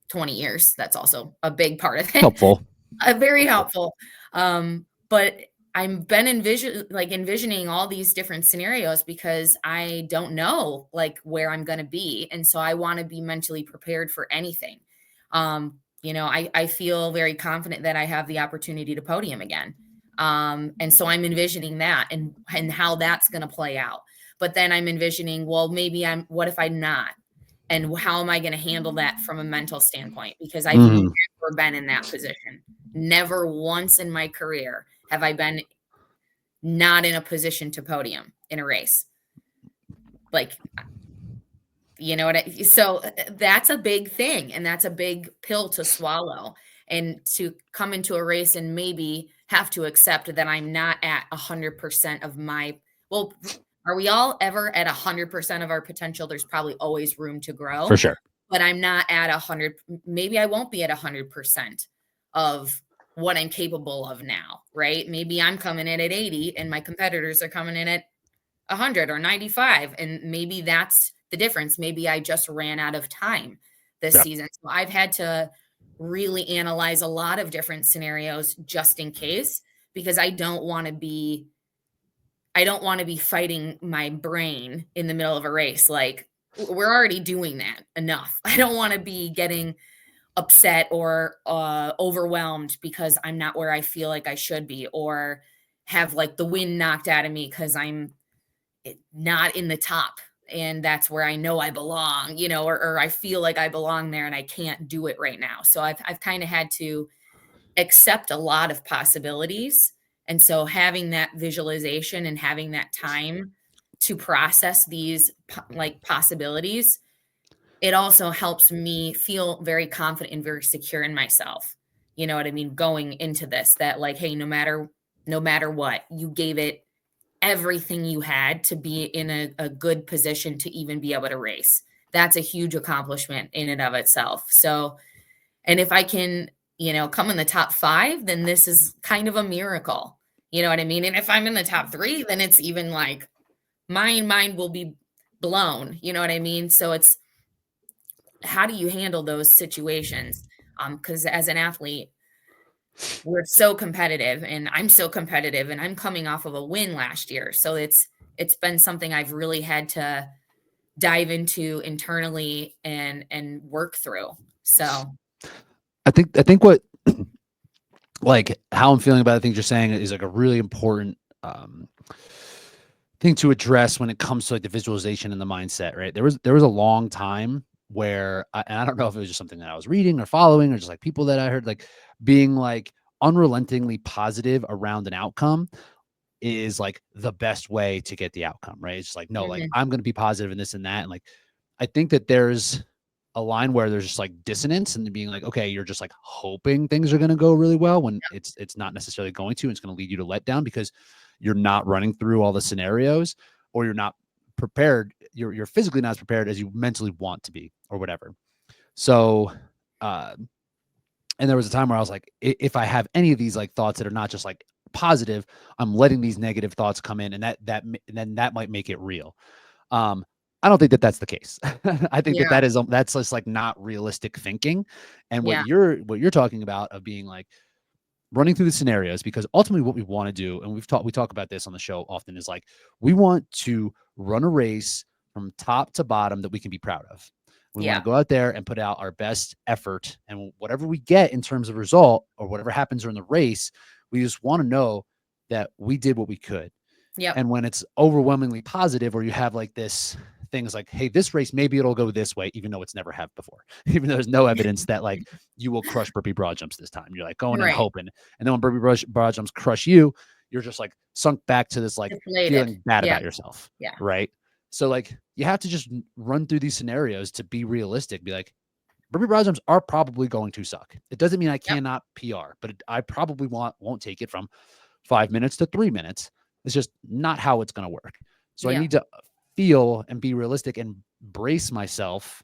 20 years, that's also a big part of it. Helpful. Very helpful. But I've been envisioning all these different scenarios because I don't know like where I'm going to be. And so I want to be mentally prepared for anything. I feel very confident that I have the opportunity to podium again. And so I'm envisioning that and how that's going to play out. But then I'm envisioning, well, maybe what if I'm not? And how am I going to handle that from a mental standpoint? Because I've never been in that position. Never once in my career have I been not in a position to podium in a race. Like, so that's a big thing. And that's a big pill to swallow. And to come into a race and maybe have to accept that I'm not at 100% of my, well, are we all ever at 100% of our potential? There's probably always room to grow. For sure. But I'm not at 100. Maybe I won't be at 100% of what I'm capable of now, right? Maybe I'm coming in at 80 and my competitors are coming in at 100 or 95. And maybe that's the difference. Maybe I just ran out of time this season. So I've had to really analyze a lot of different scenarios just in case, because I don't want to be fighting my brain in the middle of a race. Like, we're already doing that enough. I don't want to be getting upset or overwhelmed because I'm not where I feel like I should be, or have like the wind knocked out of me because I'm not in the top and that's where I know I belong, you know, or I feel like I belong there and I can't do it right now. So I've kind of had to accept a lot of possibilities. And so having that visualization and having that time to process these like possibilities, it also helps me feel very confident and very secure in myself. You know what I mean? Going into this, that like, hey, no matter what, you gave it everything you had to be in a good position to even be able to race. That's a huge accomplishment in and of itself. So, and if I can, you know, come in the top 5, then this is kind of a miracle. You know what I mean? And if I'm in the top 3, then it's even like my mind will be blown. You know what I mean? So it's, how do you handle those situations? Because as an athlete, we're so competitive and I'm so competitive and I'm coming off of a win last year. So it's been something I've really had to dive into internally and work through. So I think what like how I'm feeling about the things you're saying is like a really important thing to address when it comes to like the visualization and the mindset, right? There was a long time where and I don't know if it was just something that I was reading or following or just like people that I heard like being like unrelentingly positive around an outcome is like the best way to get the outcome, right? It's just like, no, like I'm going to be positive in this and that. And like, I think that there's a line where there's just like dissonance and being like, okay, you're just like hoping things are going to go really well when it's not necessarily going to, and it's going to lead you to let down because you're not running through all the scenarios or you're not prepared. You're physically not as prepared as you mentally want to be or whatever. So, and there was a time where I was like, if I have any of these like thoughts that are not just like positive, I'm letting these negative thoughts come in, and then that might make it real. I don't think that that's the case. I think that's just like not realistic thinking. And what you're talking about of being like running through the scenarios, because ultimately what we want to do, and we talk about this on the show often, is like we want to run a race from top to bottom that we can be proud of. We want to go out there and put out our best effort, and whatever we get in terms of result or whatever happens during the race, we just want to know that we did what we could. Yeah. And when it's overwhelmingly positive, or you have like this things like, hey, this race, maybe it'll go this way, even though it's never have before, even though there's no evidence that like you will crush burpee broad jumps this time. You're like going and hoping. And then when burpee broad jumps crush you, you're just like sunk back to this like feeling bad about yourself. Yeah. Right. So like you have to just run through these scenarios to be realistic, be like, burpee broad jumps are probably going to suck. It doesn't mean I cannot PR, but I probably won't take it from 5 minutes to 3 minutes. It's just not how it's going to work. So I need to feel and be realistic and brace myself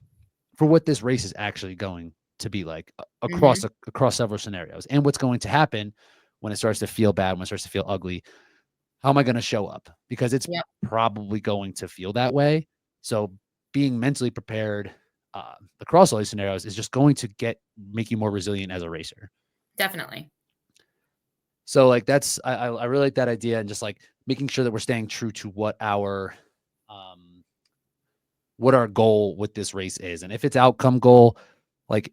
for what this race is actually going to be like across several scenarios, and what's going to happen when it starts to feel bad, when it starts to feel ugly. How am I going to show up? Because it's probably going to feel that way. So being mentally prepared across all these scenarios is just going to make you more resilient as a racer. Definitely. So like I really like that idea, and just like making sure that we're staying true to what our goal with this race is. And if it's outcome goal, like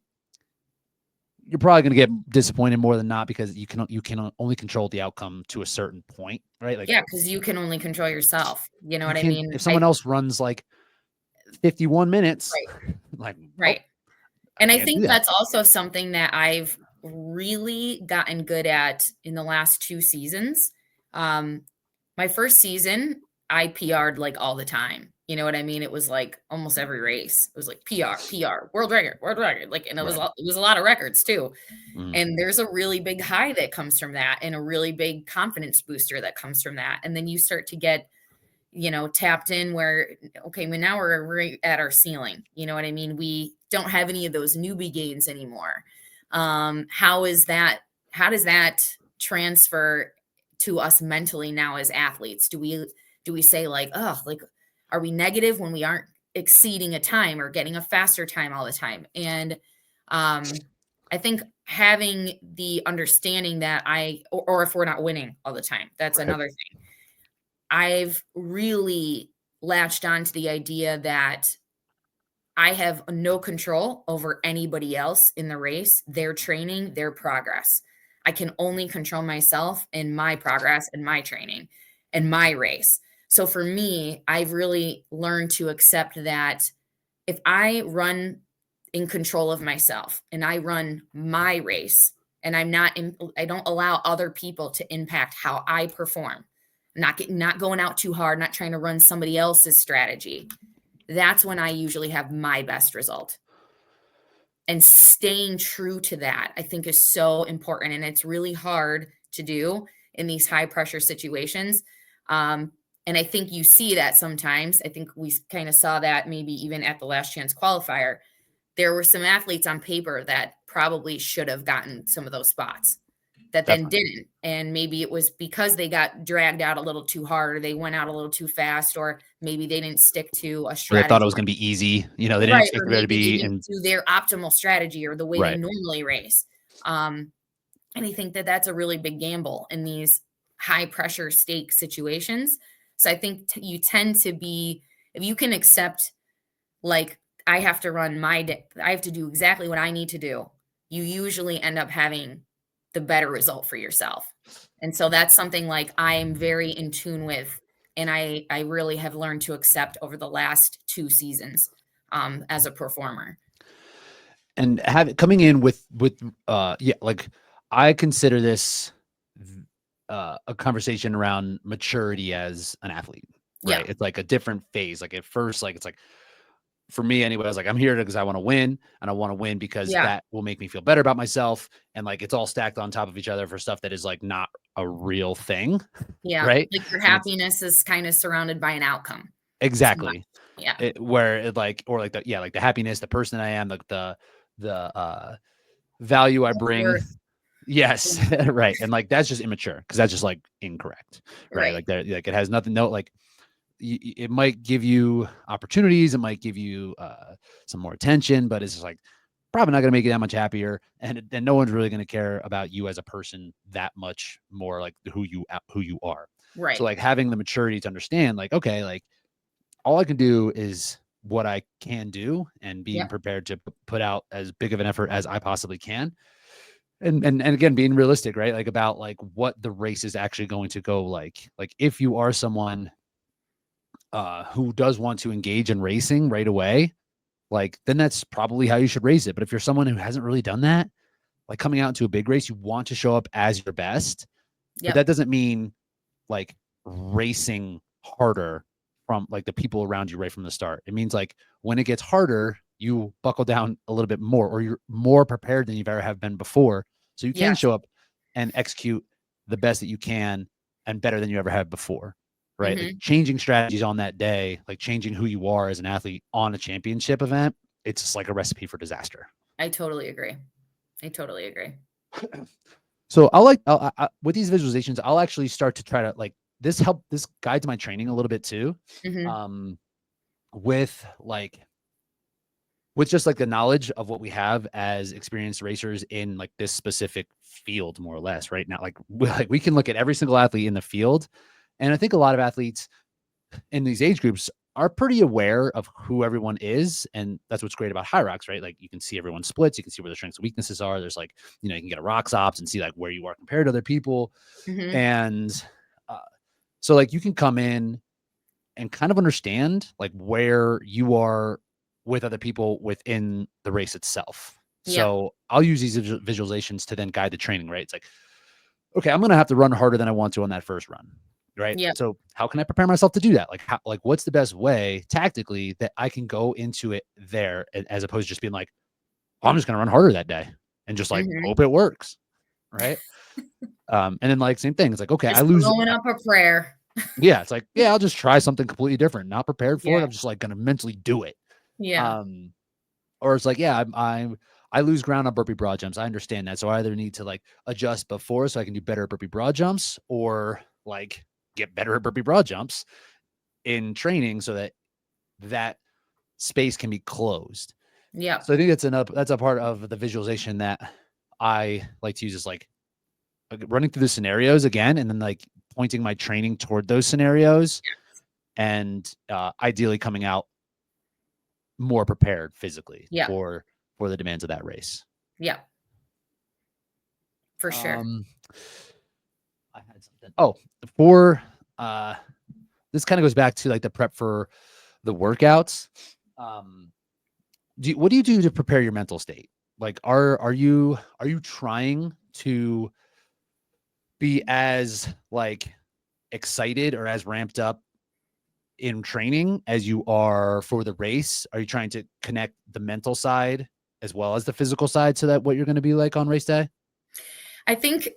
you're probably going to get disappointed more than not, because you can only control the outcome to a certain point, right? Like, because you can only control yourself. You know what I mean? If someone else runs like 51 minutes, like, right. And I think that's also something that I've really gotten good at in the last 2 seasons. My first season, I PR'd like all the time. You know what I mean? It was like almost every race. It was like PR, world record. Like, and it was a lot of records too. Mm. And there's a really big high that comes from that, and a really big confidence booster that comes from that. And then you start to get, tapped in where, okay, well, now we're right at our ceiling. You know what I mean? We don't have any of those newbie gains anymore. How does that transfer to us mentally now as athletes? Do we say like, oh, like, are we negative when we aren't exceeding a time or getting a faster time all the time? And I think having the understanding that or if we're not winning all the time, that's another thing. I've really latched on to the idea that I have no control over anybody else in the race, their training, their progress. I can only control myself and my progress and my training and my race. So for me, I've really learned to accept that if I run in control of myself and I run my race and I don't allow other people to impact how I perform, not going out too hard, not trying to run somebody else's strategy, that's when I usually have my best result. And staying true to that, I think, is so important. And it's really hard to do in these high pressure situations. And I think you see that sometimes. I think we kind of saw that maybe even at the last chance qualifier. There were some athletes on paper that probably should have gotten some of those spots that then didn't. And maybe it was because they got dragged out a little too hard, or they went out a little too fast, or maybe they didn't stick to a strategy. Or they thought it was going to be easy. They didn't expect there to be. And do their optimal strategy or the way they normally race. And I think that that's a really big gamble in these high pressure stake situations. So I think you tend to be, if you can accept, like, I have to run my day, I have to do exactly what I need to do, you usually end up having the better result for yourself. And so that's something like I am very in tune with, and I really have learned to accept over the last 2 seasons as a performer. And coming in with like, I consider this a conversation around maturity as an athlete, right? Yeah. It's like a different phase. Like at first, like, it's like, for me anyway, I was like, I'm here because I want to win, and I want to win because that will make me feel better about myself. And like, it's all stacked on top of each other for stuff that is like not a real thing. Yeah. Right. Like your happiness is kind of surrounded by an outcome. Exactly. Yeah. Like the happiness, the person I am, like the value I bring. Yes. Right. And like, that's just immature, because that's just like incorrect. Right. Like that, like, it has nothing, like, it might give you opportunities, it might give you some more attention, but it's just like probably not going to make you that much happier, and no one's really going to care about you as a person that much more, like who you are. Right. So like, having the maturity to understand, like, okay, like, all I can do is what I can do, and being prepared to put out as big of an effort as I possibly can. And again, being realistic, right? Like, about like what the race is actually going to go like if you are someone who does want to engage in racing right away, like, then that's probably how you should race it. But if you're someone who hasn't really done that, like, coming out into a big race, you want to show up as your best. But that doesn't mean like racing harder from like the people around you right from the start. It means like, when it gets harder, you buckle down a little bit more, or you're more prepared than you've ever have been before. So you can show up and execute the best that you can, and better than you ever have before. Right. Like, changing strategies on that day, like changing who you are as an athlete on a championship event, it's just like a recipe for disaster. I totally agree. So with these visualizations, I'll actually start to try to like, this guides my training a little bit too. With just like the knowledge of what we have as experienced racers in like this specific field, more or less right now. Like we can look at every single athlete in the field. And I think a lot of athletes in these age groups are pretty aware of who everyone is. And that's what's great about Hyrox, right? Like, you can see everyone's splits. You can see where their strengths and weaknesses are. There's like, you can get a rocks ops and see like where you are compared to other people. And so like, you can come in and kind of understand like where you are with other people within the race itself. So I'll use these visualizations to then guide the training, right? It's like, okay, I'm going to have to run harder than I want to on that first run. right? Yep. So how can I prepare myself to do that? Like what's the best way tactically that I can go into it there as opposed to just being like, oh, I'm just going to run harder that day and just like Mhm. hope it works. Right. And then like same thing. It's like, okay, I Just lose. throwing up a prayer. Yeah. It's like, yeah, I'll just try something completely different. Not prepared for it. Yeah. I'm just like going to mentally do it. Yeah. Um, or it's like, yeah, I lose ground on burpee broad jumps. I understand that. So I either need to like adjust before so I can do better at burpee broad jumps or like get better at burpee broad jumps in training so that space can be closed. Yep. So I think that's a part of the visualization that I like to use is like running through the scenarios again and then like pointing my training toward those scenarios and ideally coming out more prepared physically Yep. for the demands of that race. Yep. For sure. I had something. Oh, for this kind of goes back to like the prep for the workouts. What do you do to prepare your mental state? Like, are you trying to be as like excited or as ramped up in training as you are for the race? Are you trying to connect the mental side as well as the physical side so that what you're going to be like on race day? I think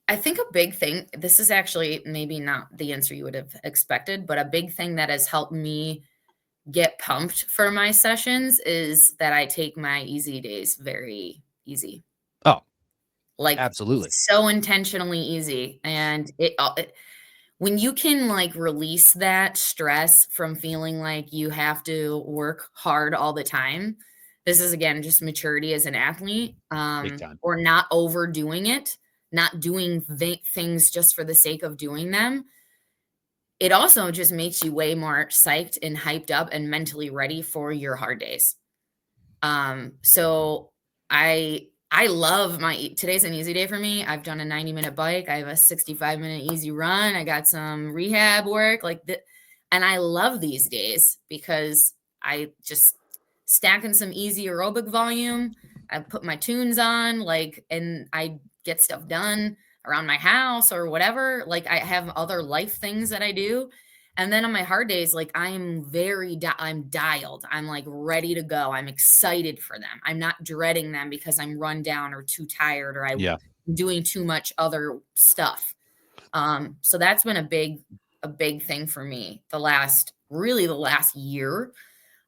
a big thing, this is actually maybe not the answer you would have expected, but a big thing that has helped me get pumped for my sessions is that I take my easy days very easy. Oh, Like absolutely. so intentionally easy. And when you can like release that stress from feeling like you have to work hard all the time, this is again just maturity as an athlete, Big time. or not overdoing it, not doing things just for the sake of doing them. It also just makes you way more psyched and hyped up and mentally ready for your hard days. So I love today's an easy day for me. I've done a 90-minute bike. I have a 65-minute easy run. I got some rehab work and I love these days because I just stacking some easy aerobic volume. I put my tunes on and I get stuff done around my house or whatever. Like I have other life things that I do. And then on my hard days, like I'm I'm dialed. I'm like ready to go. I'm excited for them. I'm not dreading them because I'm run down or too tired or I'm doing too much other stuff. So that's been a big thing for me the last year.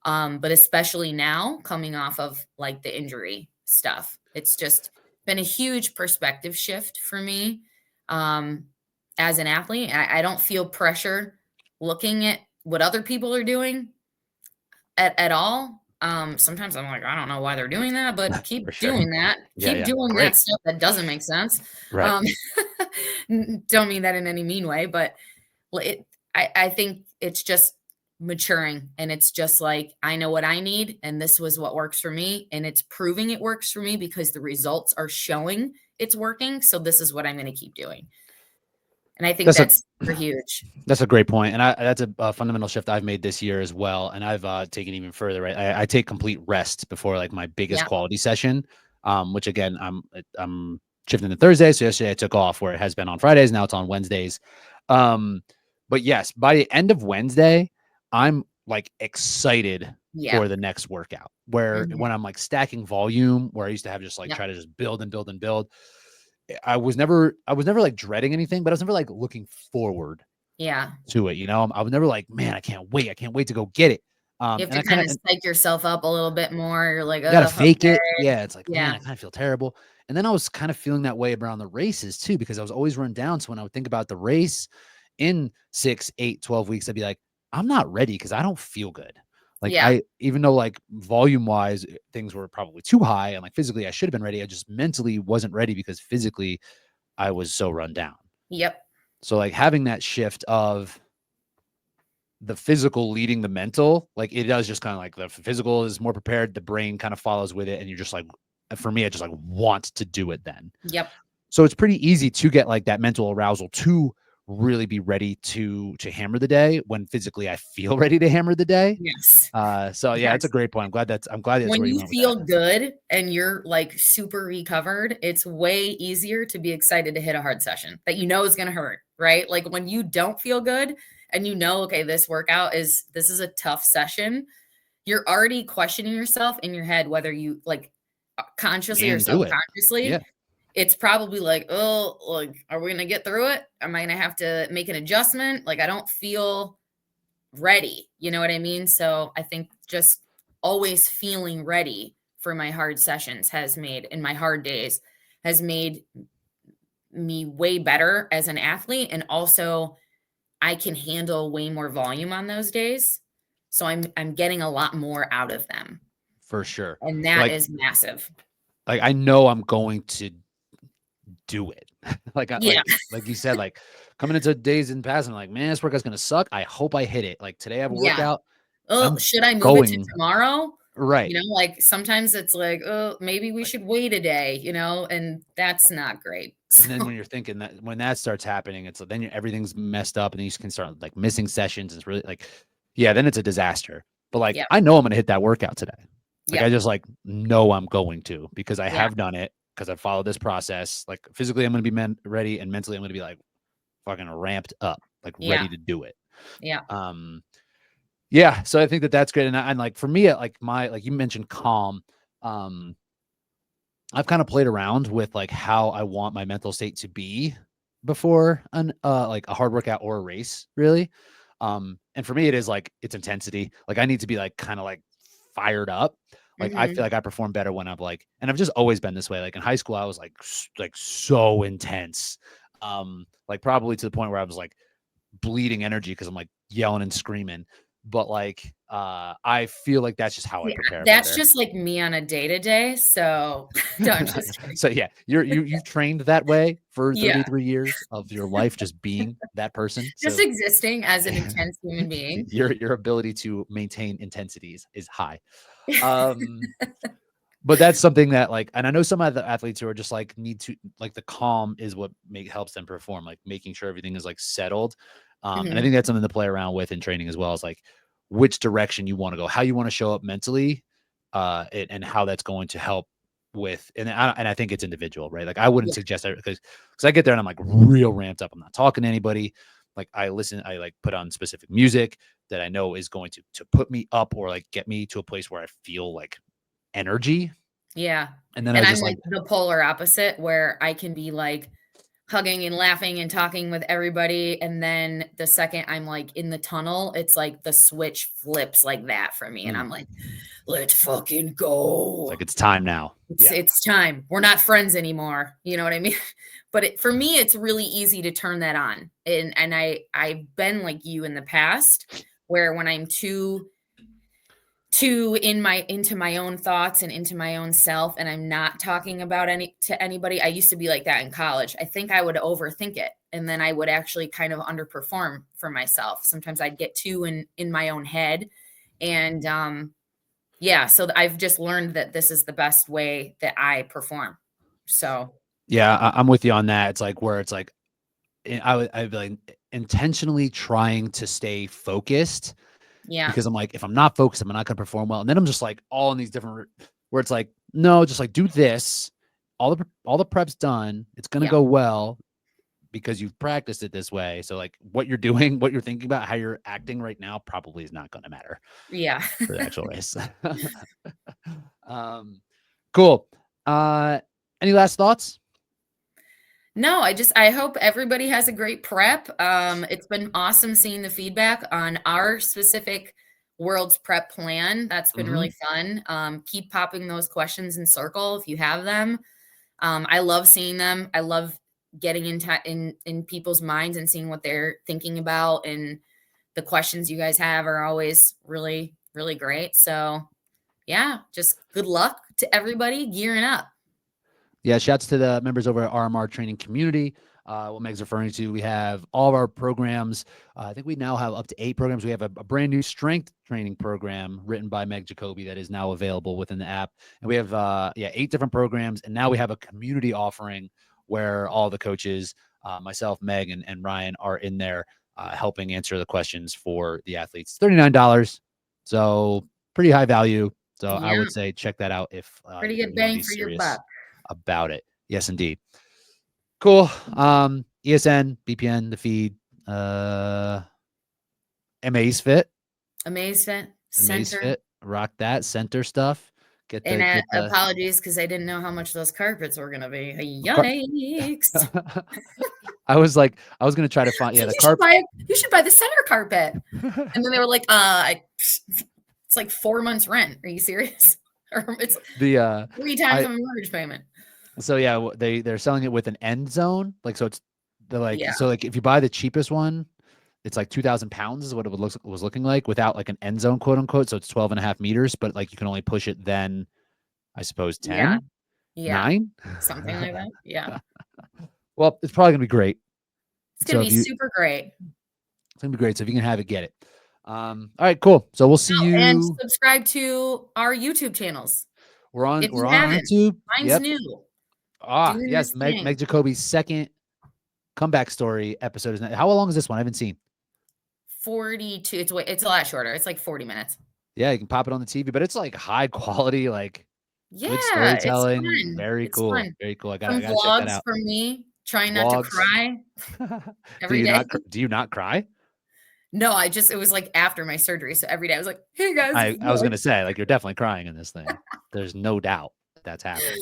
But especially now coming off of like the injury stuff, it's just been a huge perspective shift for me. As an athlete, I don't feel pressure looking at what other people are doing at all. Sometimes I'm like, I don't know why they're doing that, but keep doing that. Keep doing that stuff that doesn't make sense. Right. Don't mean that in any mean way, but I think it's just maturing and it's just like, I know what I need and this was what works for me and it's proving it works for me because the results are showing it's working. So this is what I'm going to keep doing. And I think that's super huge. That's a great point. And that's a fundamental shift I've made this year as well. And I've taken even further, right? I take complete rest before like my biggest quality session, which again, I'm shifting to Thursday. So yesterday I took off where it has been on Fridays. Now it's on Wednesdays. But yes, by the end of Wednesday, I'm like excited for the next workout where when I'm like stacking volume, where I used to have just like try to just build and build and build. I was never like dreading anything, but I was never like looking forward to it. You know, I was never like, man, I can't wait to go get it. You have to kind of psych yourself up a little bit more. You're like, you gotta fake it. Yeah. It's like, Yeah. man, I kind of feel terrible. And then I was kind of feeling that way around the races too, because I was always run down. So when I would think about the race in 6, 8, 12 weeks, I'd be like, I'm not ready because I don't feel good. Like even though like volume wise, things were probably too high and like physically I should have been ready. I just mentally wasn't ready because physically I was so run down. Yep. So like having that shift of the physical leading the mental, like it does just kind of like the physical is more prepared. The brain kind of follows with it. And you're just like, for me, I just like want to do it then. Yep. So it's pretty easy to get like that mental arousal to really be ready to hammer the day when physically I feel ready to hammer the day. Yes. So yeah, it's a great point. I'm glad that's when where you feel good and you're like super recovered, it's way easier to be excited to hit a hard session that you know is going to hurt, right? Like when you don't feel good and you know, okay, this is a tough session, you're already questioning yourself in your head, whether you like consciously or Can do it. subconsciously. Yeah. It's probably like, oh, like, are we going to get through it? Am I going to have to make an adjustment? Like, I don't feel ready. You know what I mean? So I think just always feeling ready for my hard sessions in my hard days, has made me way better as an athlete. And also I can handle way more volume on those days. So I'm getting a lot more out of them. For sure. And that Like, is massive. like I know I'm going to do it. Yeah. Like you said, like coming into days in past, I'm like, man, this workout's gonna suck. I hope I hit it. Like today I have a Yeah. workout. Oh, I'm should I move it to going tomorrow? right. You know, like sometimes it's like, oh, maybe we Like, should wait a day, and that's not great. and then So when you're thinking that when that starts happening, it's like then everything's messed up and then you can start like missing sessions. It's really like, yeah, then it's a disaster. But like yeah, I know I'm gonna hit that workout today. Like yeah, I just like know I'm going to because I yeah, have done it because I followed this process. Like physically, I'm gonna be ready, and mentally, I'm gonna be like fucking ramped up, like yeah, ready to do it. yeah. Um, yeah. So I think that that's great. And like for me, like like you mentioned, calm. Um, I've kind of played around with like how I want my mental state to be before an like a hard workout or a race, really. And for me, it is like it's intensity. Like I need to be like kind of like fired up. Like I feel Mhm. like I perform better when I'm like, and I've just always been this way. Like in high school, I was like like so intense. Like probably to the point where I was like bleeding energy because I'm like yelling and screaming. But like I feel like that's just how I Yeah, prepare that's better. just like me on a day-to-day, so no, I'm just kidding. So yeah, you've trained that way for Yeah, 33 years of your life, just being that person. just So existing as an intense human being. your ability to maintain intensities is high. Um, but that's something that like, and I know some of the athletes who are just like need to like the calm is what helps them perform, like making sure everything is like settled. And I Mhm. think that's something to play around with in training as well, is like which direction you want to go, how you want to show up mentally, and how that's going to help with, and I think it's individual, right? Like I wouldn't Yeah, suggest that because I get there and I'm like real ramped up. I'm not talking to anybody. Like I like put on specific music that I know is going to put me up or like get me to a place where I feel like energy. yeah, And then I and I'm just like like, the polar opposite where I can be like hugging and laughing and talking with everybody, and then the second I'm like in the tunnel, it's like the switch flips like that for me, and mm, I'm like, let's fucking it's go. like it's time now. Yeah. It's time. We're not friends anymore. You know what I mean? But for me, it's really easy to turn that on. And I've been like you in the past, where when I'm too into my own thoughts and into my own self, and I'm not talking about anybody. I used to be like that in college. I think I would overthink it, and then I would actually kind of underperform for myself. Sometimes I'd get too in my own head, and yeah, so I've just learned that this is the best way that I perform. So, Yeah, I'm with you on that. It's like where it's like I'd be like intentionally trying to stay focused yeah, because I'm like, if I'm not focused, I'm not gonna perform well. And then I'm just like all in these different where it's like, no, just like do this. All the prep's done. It's gonna yeah, go well because you've practiced it this way. So like what you're doing, what you're thinking about, how you're acting right now probably is not gonna matter yeah. for the actual race. um, cool. Any last thoughts? No, I hope everybody has a great prep. It's been awesome seeing the feedback on our specific world's prep plan. That's been Hmm. really fun. Keep popping those questions in circle if you have them. I love seeing them. I love getting in people's minds and seeing what they're thinking about, and the questions you guys have are always really, really great. So, yeah, just good luck to everybody gearing up. Yeah, shouts to the members over at RMR Training Community. What Meg's referring to, we have all of our programs. I think we now have up to 8 programs. We have a brand new strength training program written by Meg Jacoby that is now available within the app. And we have 8 different programs. And now we have a community offering where all the coaches, myself, Meg, and Ryan are in there helping answer the questions for the athletes. $39. So pretty high value. So I Yeah, would say check that out if pretty you good want to bang be for your serious buck. about it. Yes, indeed. Cool. ESN, BPN, the feed, Amazfit, Center. rock that center stuff. Get And the apologies because I didn't know how much those carpets were gonna be. Yikes! I was gonna try to find So the carpet. You should buy the center carpet. And then they were like, it's like 4 months rent. Are you serious? Or it's the 3 times my mortgage payment. So yeah, they're selling it with an end zone. Like, so it's Yeah. so like if you buy the cheapest one, it's like 2,000 pounds is what it was looking like without like an end zone, quote unquote. So it's 12.5 meters, but like you can only push it then, I suppose 10, Yeah. 9, Something like that. Yeah. Well, it's probably gonna be great. It's gonna be super great. It's gonna be great. So if you can have it, get it. All right, cool. So we'll see you. And subscribe to our YouTube channels. We're on YouTube. Mine's new. Yes, Meg Jacoby's second comeback story episode is not. How long is this one? I haven't seen. 42. It's a lot shorter. It's like 40 minutes. Yeah, you can pop it on the TV, but it's like high quality, like good storytelling. It's fun. Very cool. Fun. Very cool. I gotta check that out. For me, trying not to cry every day. Do you not cry? No, it was like after my surgery. So every day I was like, hey guys. I was gonna say, like, you're definitely crying in this thing. There's no doubt that's happening.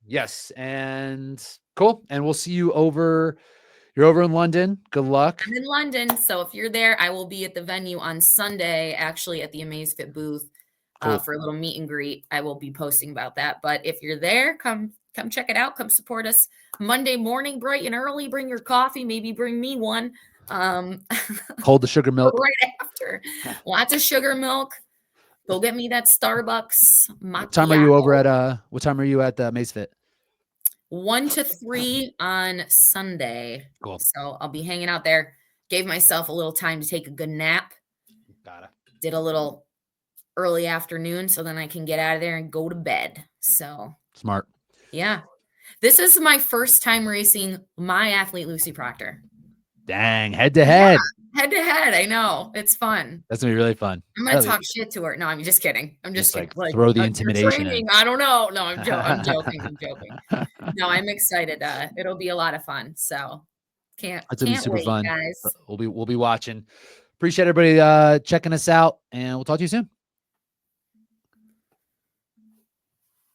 Yes, and cool. And we'll see you over. You're over in London. Good luck. I'm in London. So if you're there, I will be at the venue on Sunday, actually at the Amazfit booth for a little meet and greet. I will be posting about that. But if you're there, come check it out. Come support us Monday morning, bright and early. Bring your coffee. Maybe bring me one. Hold the sugar milk right after. Lots of sugar milk. Go get me that Starbucks macchiato. What time are you over at what time are you at the Amazfit? 1 to 3 on Sunday. Cool. So I'll be hanging out there. Gave myself a little time to take a good nap. Did a little early afternoon so then I can get out of there and go to bed. So smart. Yeah. This is my first time racing my athlete, Lucy Proctor. Dang, head to head. Head to head. I know. It's fun. That's gonna be really fun. I'm gonna talk shit to her. No, I'm just kidding. I'm just kidding. Like throw the intimidation in. I don't know. No, I'm joking. I'm joking. No, I'm excited. It'll be a lot of fun. So can't be super wait, fun, guys. We'll be watching. Appreciate everybody checking us out, and we'll talk to you soon.